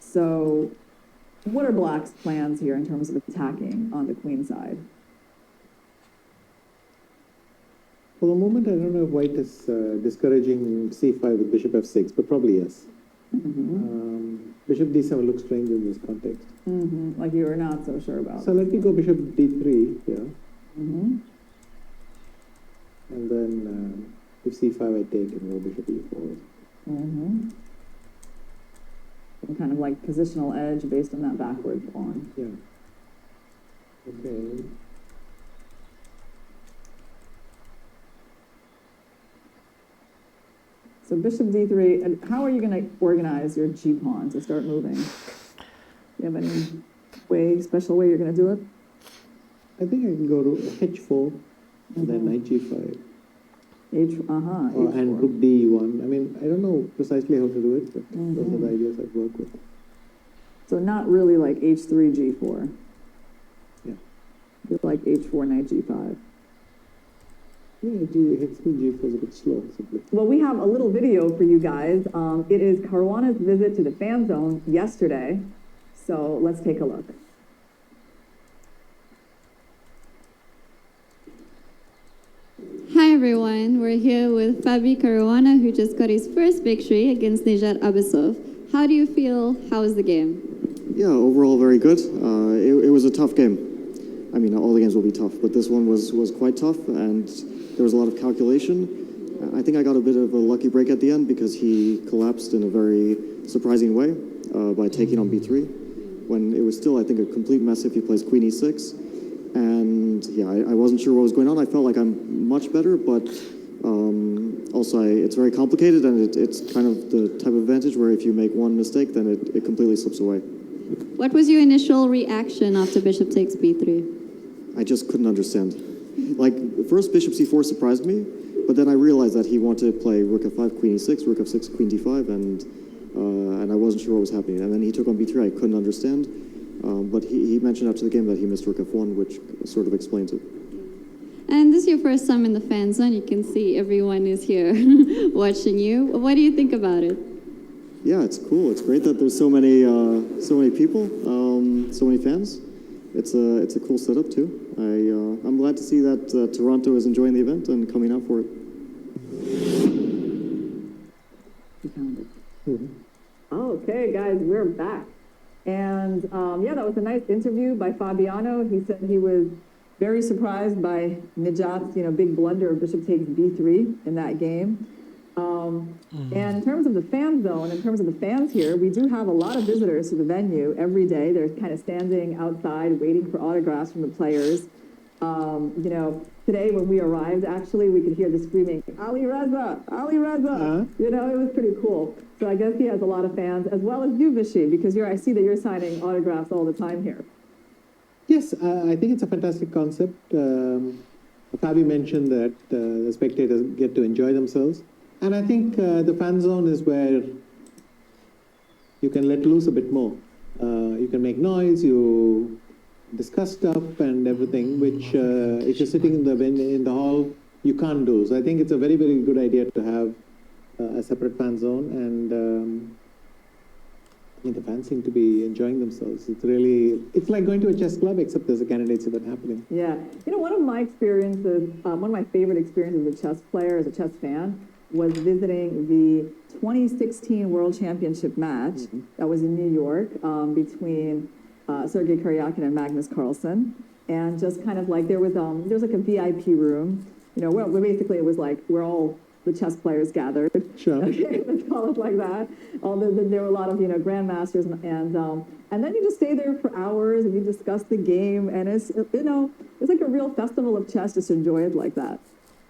So what are Black's plans here in terms of attacking on the queen side? For the moment, I don't know if white is discouraging c5 with bishop f6, but probably yes. Bishop d7 looks strange in this context. Like you are not so sure about. So let me go bishop d3 here. And then if c5 I take and go bishop e4. Some kind of like positional edge based on that backward pawn. Yeah. Okay. So bishop d3, and how are you going to organize your g-pawn to start moving? Do you have any special way you're going to do it? I think I can go to h4 and then knight g5. H4. And rook d1. I mean, I don't know precisely how to do it, but those are the ideas I've worked with. So not really like h3, g4. Yeah. Just like h4, knight g5. Yeah, h3, g4 is a bit slow, simply. Well, we have a little video for you guys. It is Caruana's visit to the fan zone yesterday. So let's take a look. Hi everyone, we're here with Fabi Caruana, who just got his first victory against Nejat Abasov. How do you feel? How was the game? Yeah, overall very good. It was a tough game. I mean, all the games will be tough, but this one was quite tough, and there was a lot of calculation. I think I got a bit of a lucky break at the end because he collapsed in a very surprising way by taking on b3, when it was still, I think, a complete mess if he plays queen e6. And yeah, I wasn't sure what was going on. I felt like I'm much better, but also it's very complicated, and it's kind of the type of advantage where if you make one mistake, then it completely slips away. What was your initial reaction after bishop takes b3? I just couldn't understand. Like, first bishop c4 surprised me, but then I realized that he wanted to play rook f5, queen e6, rook f6, queen d5, and I wasn't sure what was happening. And then he took on b3. I couldn't understand, but he mentioned after the game that he missed rook f1, which sort of explains it. And this is your first time in the fan zone. You can see everyone is here watching you. What do you think about it? Yeah, it's cool. It's great that there's so many people, so many fans. It's a cool setup too. I'm glad to see that Toronto is enjoying the event and coming out for it. Okay, guys, we're back. And yeah, that was a nice interview by Fabiano. He said he was very surprised by Nijat's, big blunder of bishop takes b3 in that game. And in terms of the fan zone, in terms of the fans here, we do have a lot of visitors to the venue every day. They're kind of standing outside waiting for autographs from the players. Today when we arrived, actually, we could hear the screaming, Ali Reza, Ali Reza. It was pretty cool. So I guess he has a lot of fans, as well as you, Vishy, because I see that you're signing autographs all the time here. Yes, I think it's a fantastic concept. Fabi mentioned that the spectators get to enjoy themselves. And I think the fan zone is where you can let loose a bit more. You can make noise, you discuss stuff and everything, which if you're sitting in the hall, you can't do. So I think it's a very, very good idea to have a separate fan zone. And the fans seem to be enjoying themselves. It's like going to a chess club, except there's a candidates event happening. Yeah. One of my experiences, one of my favorite experiences as a chess player, as a chess fan, was visiting the 2016 World Championship match that was in New York between Sergei Karyakin and Magnus Carlsen. And just kind of like, there was like a VIP room, where basically it was like, we're all the chess players gathered. Sure. Okay, let's call it like that. There were a lot of, grandmasters and then you just stay there for hours and you discuss the game, and it's like a real festival of chess, just enjoy it like that.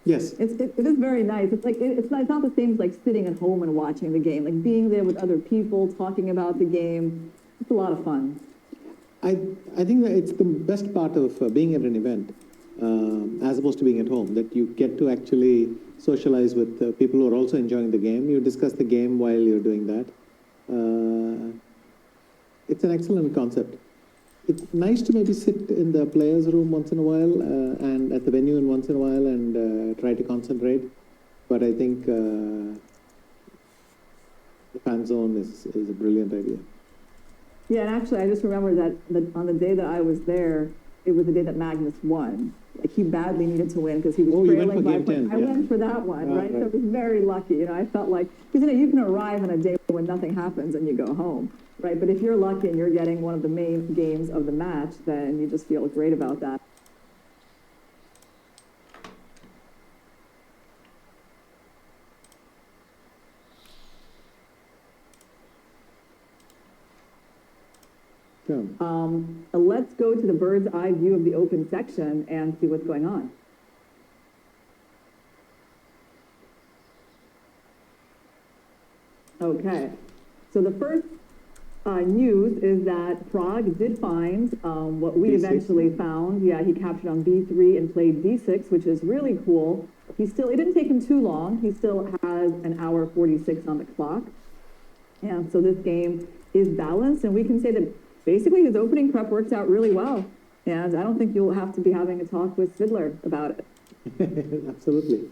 Yes. It is very nice. It's like, it's not the same as like sitting at home and watching the game, like being there with other people, talking about the game. It's a lot of fun. I think that it's the best part of being at an event, as opposed to being at home, that you get to actually socialize with people who are also enjoying the game. You discuss the game while you're doing that. It's an excellent concept. It's nice to maybe sit in the players' room once in a while and at the venue once in a while and try to concentrate. But I think the fan zone is a brilliant idea. Yeah, and actually, I just remember that on the day that I was there, it was the day that Magnus won. Like, he badly needed to win because he was trailing by a point. I went for that one, right? So I was very lucky. I felt like, because you can arrive on a day when nothing happens and you go home, right? But if you're lucky and you're getting one of the main games of the match, then you just feel great about that. Let's go to the bird's eye view of the open section and see what's going on. Okay, so the first news is that Prague did find what we eventually found. Yeah, he captured on b3 and played d6, which is really cool. It didn't take him too long. He still has an hour 46 on the clock. And so this game is balanced, and we can say that basically his opening prep worked out really well. And I don't think you'll have to be having a talk with Fiddler about it. Absolutely.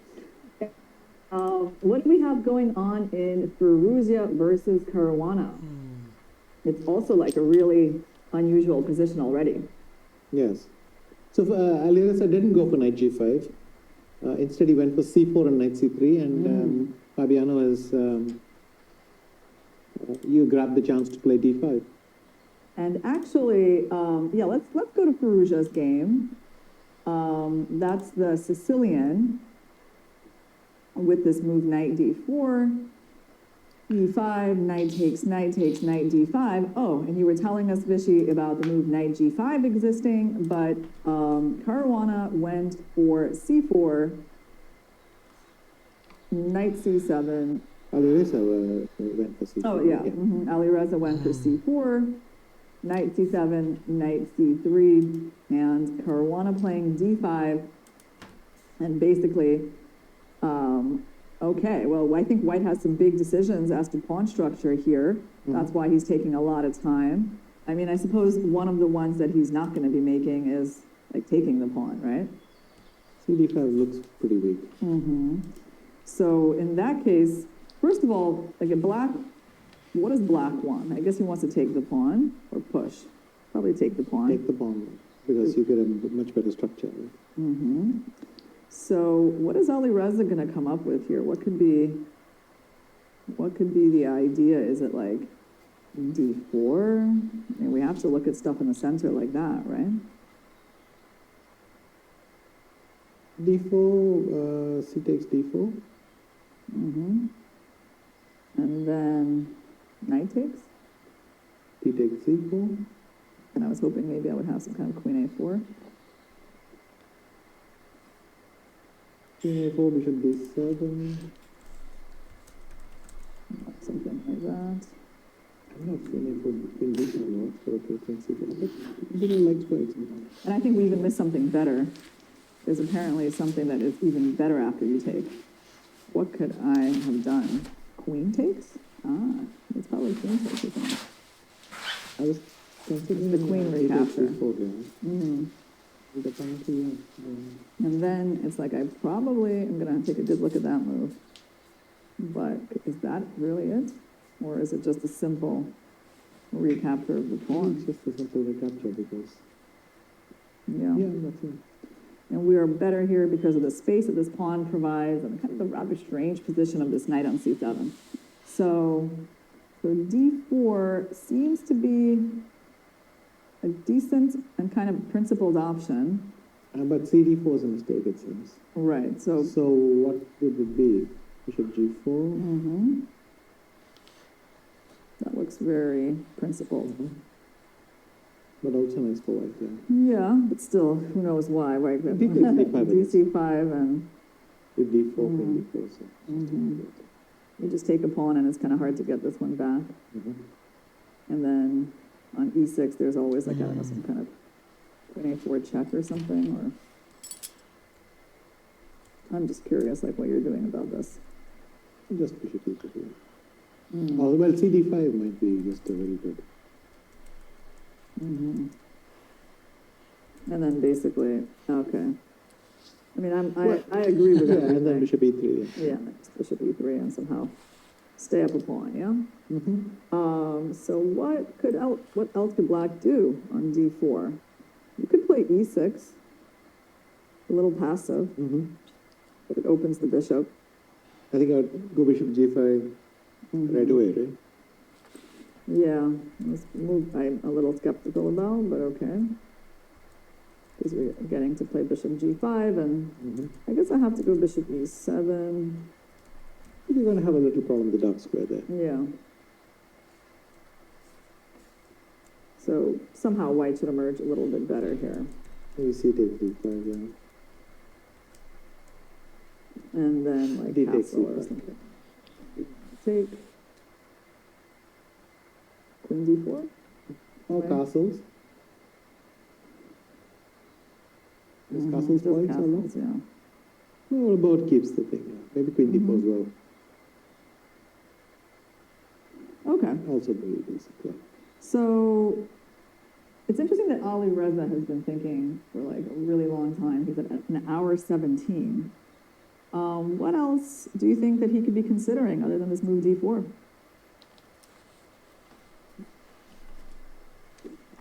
What do we have going on in Firouzja versus Caruana? It's also like a really unusual position already. Yes. So Alireza didn't go for knight g5. Instead, he went for c4 and knight c3. And Fabiano has, you grabbed the chance to play d5. And actually, yeah, let's go to Firouzja's game. That's the Sicilian. with this move knight d4, e5, knight takes, knight takes, knight d5. Oh, and you were telling us, Vishy, about the move knight g5 existing, but Caruana went for c4, knight c7. Alireza went for C4. Oh, yeah. Alireza went for c4, knight c7, knight c3, and Caruana playing d5. And basically, okay, well, I think white has some big decisions as to pawn structure here. That's why he's taking a lot of time. I mean, I suppose one of the ones that he's not going to be making is like taking the pawn, right? CD5 looks pretty weak. So in that case, first of all, like a black, what does black want? I guess he wants to take the pawn or push. Probably take the pawn. Take the pawn because you get a much better structure. Right? So what is Alireza going to come up with here? What could be the idea? Is it like d4? I mean, we have to look at stuff in the center like that, right? D4, C takes D4. And then knight takes. T takes C4. And I was hoping maybe I would have some kind of queen a4. Queen A4, bishop D7. Something like that. I'm not Queen A4, Queen D7 works, but okay, Queen C4. But he likes white sometimes. And I think we even missed something better. There's apparently something that is even better after you take. What could I have done? Queen takes? Ah, it's probably queen takes, isn't it? I was considering The queen recapture. But apparently, yeah. And then it's like I'm gonna take a good look at that move. But is that really it? Or is it just a simple recapture of the It's pawn? just a simple recapture because, Yeah. yeah, that's it. And we are better here because of the space that this pawn provides and kind of the rather strange position of this knight on c7. So d4 seems to be a decent and kind of principled option. But CD4 is a mistake, it seems. Right, so So what would it be? Bishop G4? that looks very principled. But also nice for white, yeah. Yeah, but still, who knows why, right? D5 DC5 and With D4, Queen D4, so. you just take a pawn and it's kind of hard to get this one back. And then on e6, there's always like, I don't know, some kind of queen a4 check or something, or I'm just curious, like, what you're doing about this. Just bishop E4. Oh, well, CD5 might be just a very good. And then basically, okay. I mean, I agree with Yeah, that. and then bishop E3, yeah. Yeah, bishop e3 and somehow stay up a pawn, yeah? So what else could black do on d4? You could play e6, a little passive, but it opens the bishop. I think I would go bishop G5 right away, right? Yeah, this move I'm a little skeptical about, but okay. Because we're getting to play bishop g5, and I guess I have to go bishop e7. You're going to have a little problem with the dark square there. Yeah. So somehow white should emerge a little bit better here. Maybe C takes D5, yeah. And then like D takes castle or C5. something. Take queen d4. Or Right. castles. Is castles Just white or castles, no? yeah. No, about keeps the thing, yeah. Maybe queen D4 as well. Okay. Also very basic, yeah. So it's interesting that Alireza has been thinking for like a really long time. He's at an hour 17. What else do you think that he could be considering other than this move d4?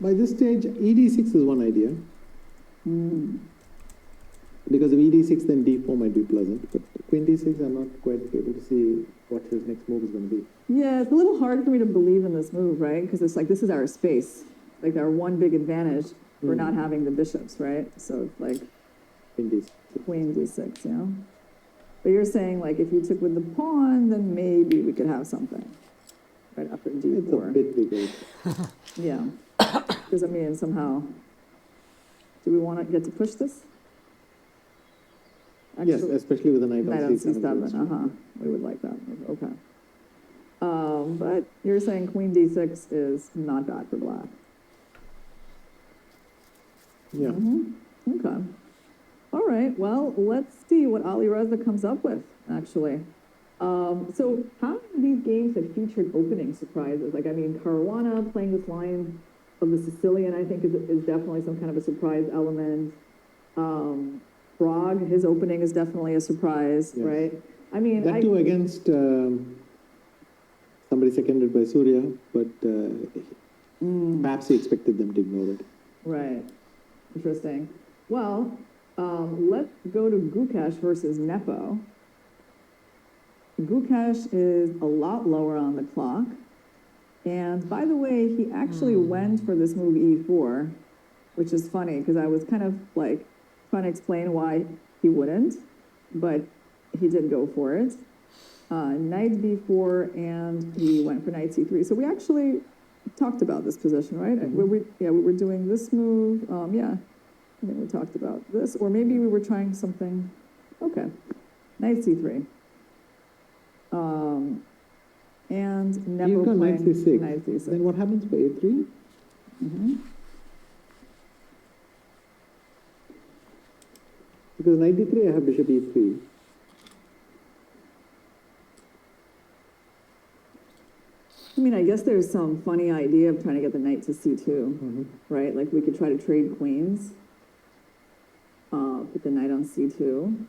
By this stage, ED6 is one idea. Because if ED6, then D4 might be pleasant. But Queen D6, I'm not quite able to see what his next move is going to be. Yeah, it's a little hard for me to believe in this move, right? Because it's like, this is our space. Like our one big advantage for not having the bishops, right? So it's like Queen D6. queen d6, yeah. But you're saying like if you took with the pawn, then maybe we could have something right after It's a d4. bit bigger. Yeah, because I mean somehow, do we want to get to push this? Yes, especially with the knight Knight on on c7. c7, we would like that, okay. But you're saying queen d6 is not bad for black. Yeah. Okay. All right, well, let's see what Ali Reza comes up with, actually. So how many of these games have featured opening surprises? Like, I mean, Caruana playing this line of the Sicilian, I think, is definitely some kind of a surprise element. Prague, his opening is definitely a surprise, Yes. right? I mean, That too against somebody seconded by Surya, but perhaps he expected them to ignore it. Right. Interesting. Well, let's go to Gukesh versus Nepo. Gukesh is a lot lower on the clock. And by the way, he actually went for this move e4, which is funny because I was kind of like trying to explain why he wouldn't, but he did go for it. Knight b4, and he went for knight c3. So we actually talked about this position, right? We were doing this move. Yeah, I think we talked about this, or maybe we were trying something. Okay, knight c3. And Nepo You've got knight playing c6. knight c6. Then what happens for a3? Because knight d3, I have bishop e3. I mean, I guess there's some funny idea of trying to get the knight to c2, right? Like we could try to trade queens, put the knight on c2,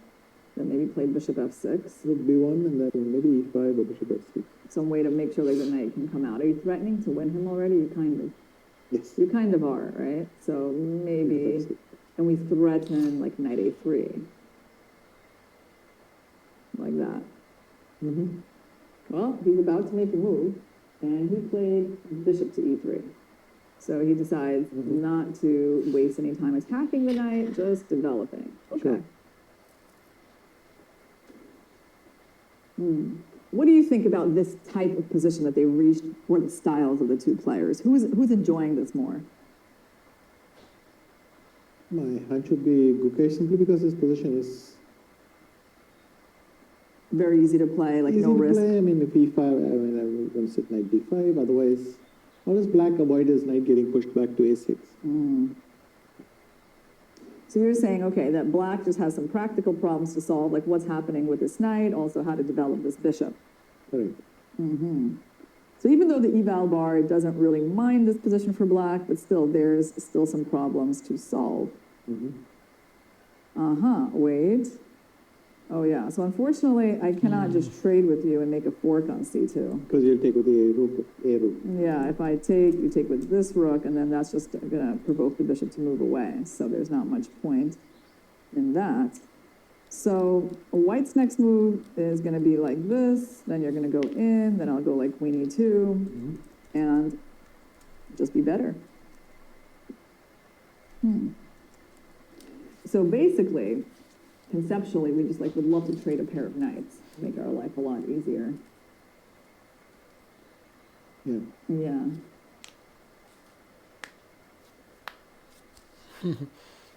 then maybe play bishop f6. Rook b1 and then maybe e5 or bishop f6. Some way to make sure like the knight can come out. Are you threatening to win him already? Yes. You kind of are, right? So maybe, and we threaten like knight a3, like that. Well, he's about to make a move, and he played bishop to e3. So he decides not to waste any time attacking the knight, just developing. Okay. Sure. What do you think about this type of position that they reached for the styles of the two players? Who's enjoying this more? My hunch would be Gukesh simply because his position is Very easy to play, like easy no to risk. play. I mean, if e5, I'm going to sit knight d5. Otherwise, how does black avoid his knight getting pushed back to a6? So you're saying, okay, that black just has some practical problems to solve, like what's happening with this knight, also how to develop this bishop. Correct. So even though the eval bar doesn't really mind this position for black, but still, there's still some problems to solve. Wait. Oh yeah, so unfortunately, I cannot just trade with you and make a fork on c2. Because you'll take with the a rook. Yeah, if I take, you take with this rook, and then that's just gonna provoke the bishop to move away. So there's not much point in that. So white's next move is gonna be like this, then you're gonna go in, then I'll go like queen e2, and just be better. So basically, conceptually, we just like would love to trade a pair of knights, make our life a lot easier. Yeah. Yeah.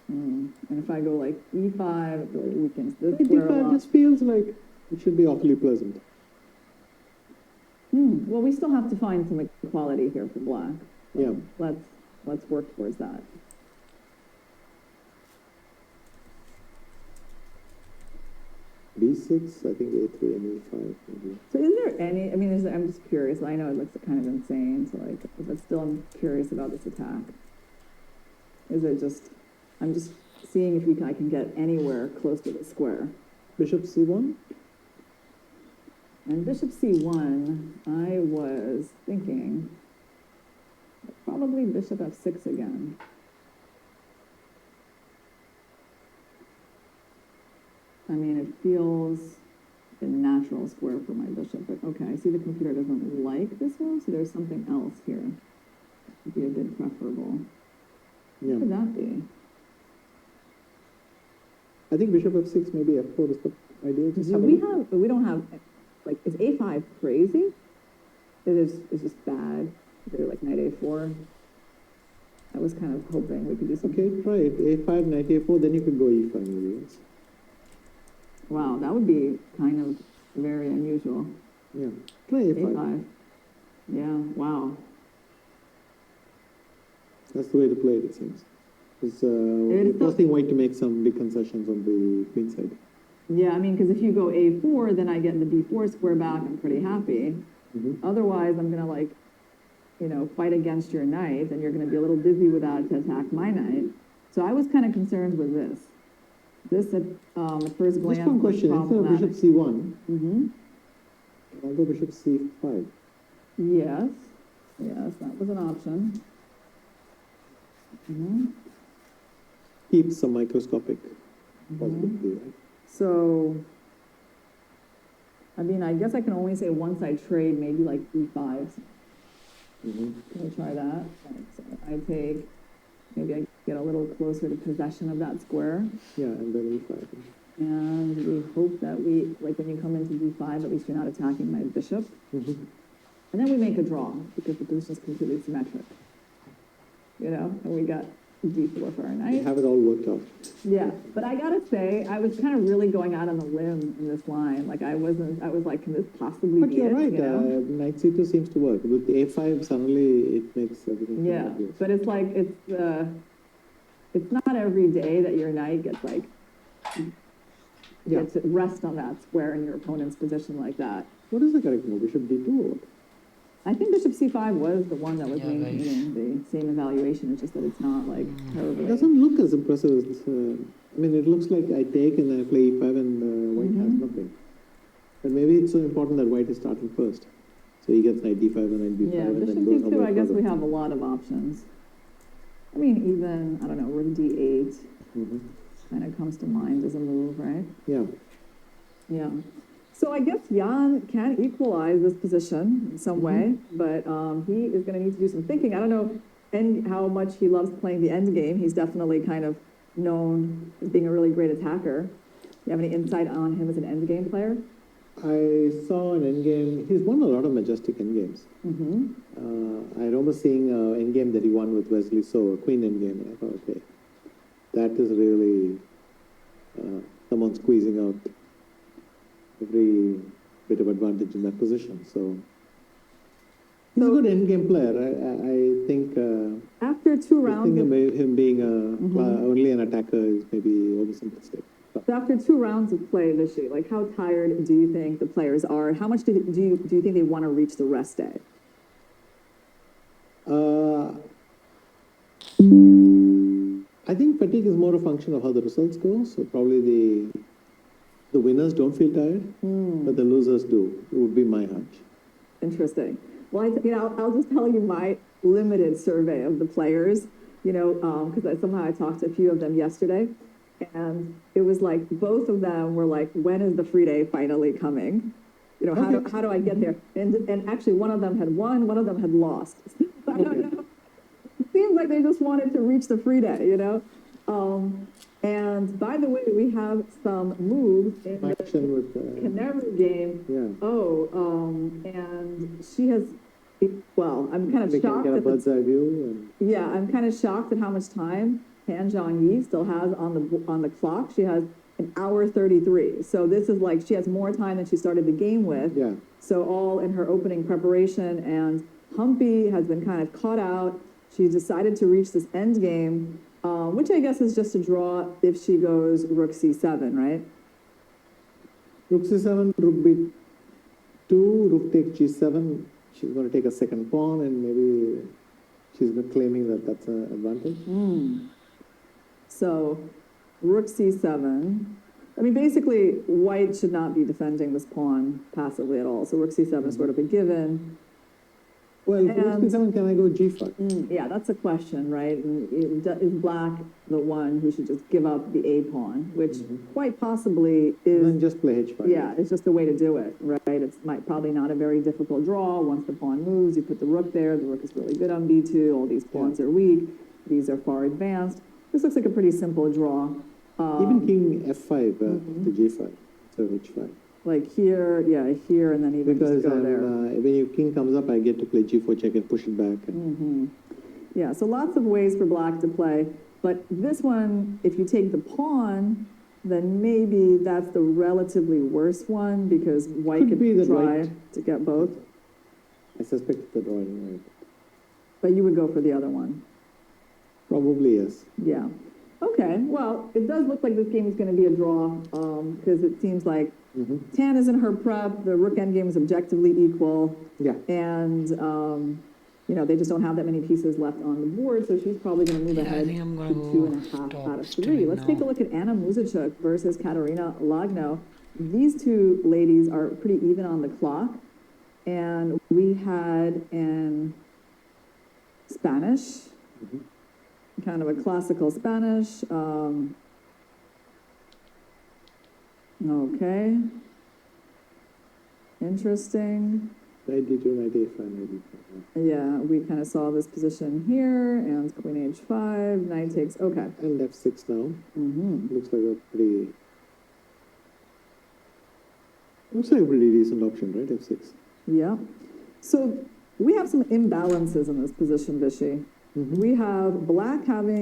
And if I go like e5, it really weakens this Knight square a d5 lot. just feels like it should be awfully pleasant. Well, we still have to find some equality here for black. Yeah. Let's work towards that. b6, I think a3 and e5 maybe. So is there any, I mean, I'm just curious, I know it looks kind of insane, so like, but still I'm curious about this attack. Is it just, I'm just seeing if I can get anywhere close to the square. Bishop c1? And bishop c1, I was thinking probably bishop f6 again. I mean, it feels a natural square for my bishop, but okay, I see the computer doesn't like this move, so there's something else here. Would be a bit preferable. Yeah. What could that be? I think bishop f6, maybe f4 is the idea? Just Do have a we look. have, we don't have, like, is A5 crazy? It's just bad. They're like knight A4. I was kind of hoping we could do something. Okay, try it. A5, knight A4, then you could go E5 maybe. Yes. Wow, that would be kind of very unusual. Yeah, try A5. A5. Yeah, wow. That's the way to play it, it seems. It's It's forcing white to make some big concessions on the queen side. Yeah, I mean, because if you go A4, then I get the B4 square back, I'm pretty happy. Mhm. Otherwise, I'm gonna like, you know, fight against your knight, and you're gonna be a little busy with that to attack my knight. So I was kind of concerned with this. This at first glance Just one was question, instead of problematic. bishop C1, Mm-hmm. I'll go bishop C5. Yes, yes, that was an option. Mm-hmm. Keep some microscopic Mm-hmm. possibility, right? So, I mean, I guess I can only say once I trade, maybe like E5. Mhm. Can we try that? So I take, maybe I get a little closer to possession of that square. Yeah, and then E5. And we hope that we, like when you come into D5, at least you're not attacking my bishop. Mhm. And then we make a draw because the position is completely symmetric. You know, and we got D4 for our You knight. have it all worked out. Yeah, but I gotta say, I was kind of really going out on a limb in this line. Like I was like, can this possibly But be you're it? right, You know? knight C2 seems to work. With A5, suddenly it makes everything Yeah, obvious. but it's like, it's not every day that your knight gets like, Yeah. gets to rest on that square in your opponent's position like that. What is the correct move? Bishop D2 or what? I think bishop c5 was the one that was Yeah, right. maintaining the same evaluation. It's just that it's not like It terribly. doesn't look as impressive as, I mean, it looks like I take and I play E5 and white has Mhm. nothing. But maybe it's so important that white is starting first. So he gets knight D5 and knight B5 Yeah, and bishop then goes d2, I guess further. we have a lot of options. I mean, even, I don't know, rook d8 Mhm. kind of comes to mind as a move, right? Yeah. Yeah. So I guess Jan can equalize this position in some way, but he is going to need to do some thinking. I don't know how much he loves playing the end game. He's definitely kind of known as being a really great attacker. Do you have any insight on him as an end game player? I saw an endgame. He's won a lot of majestic endgames. Mm-hmm. I remember seeing an endgame that he won with Wesley So, a queen endgame, and I thought, okay, that is really someone squeezing out every bit of advantage in that position. So he's a good endgame player. I think After two I rounds, think of, him being only an attacker is maybe oversimplistic. But so after 2 rounds of play, Vishy, like how tired do you think the players are? How much do you think they want to reach the rest day? I think fatigue is more a function of how the results go. So probably the winners don't feel tired, but the losers do. It would be my hunch. Interesting. Well, I'll just tell you my limited survey of the players, because somehow I talked to a few of them yesterday, and it was like both of them were like, when is the free day finally coming? How do I get there? And actually one of them had won, one of them had lost. I don't know. It seems like they just wanted to reach the free day, And by the way, we have some moves in the Action with Canary game. yeah. And she has, well, I'm kind of We can shocked get a at the, bird's eye view. yeah, I'm kind of shocked at how much time Han Zhangyi still has on the clock. She has an hour 33. So this is like, she has more time than she started the game with. Yeah. So all in her opening preparation, and Humpy has been kind of caught out. She's decided to reach this end game, which I guess is just a draw if she goes rook c7, right? Rook c7, rook b2, rook takes g7. She's going to take a second pawn, and maybe she's claiming that that's an advantage. So rook c7. I mean, basically, white should not be defending this pawn passively at all. So rook c7 is sort of a given. Well, rook And- c7, can I go g5? Yeah, that's a question, right? And is black the one who should just give up the a pawn, which quite possibly Then is, just play h5. yeah, it's just the way to do it, right? It's probably not a very difficult draw. Once the pawn moves, you put the rook there. The rook is really good on b2. All these pawns are weak. These are far advanced. This looks like a pretty simple draw. Even king f5 to g5. So h5. Like here, yeah, here, and then even Because just go there. when your king comes up, I get to play g4 check and push it back. Yeah, so lots of ways for black to play. But this one, if you take the pawn, then maybe that's the relatively worst one because white Could be could that try white- to get both. I suspect it's the drawing, right? But you would go for the other one. Probably yes. Yeah. Okay, well, it does look like this game is going to be a draw because it seems like tan is in her prep, the rook endgame is objectively equal, Yeah. and, you know, they just don't have that many pieces left on the board, so she's probably going to move Yeah, I ahead think I'm to gonna 2.5 go out of stop 3. Let's take a now. look at Anna Muzachuk versus Katerina Lagno. These two ladies are pretty even on the clock, and we had in Spanish, kind of a classical Spanish. Okay. Interesting. Knight d2, knight a5, knight d5. Yeah, we kind of saw this position here, and queen h5, knight takes, okay. And f6 now. Looks like a pretty decent option, right? f6. Yeah. So we have some imbalances in this position, Vishy. We have black having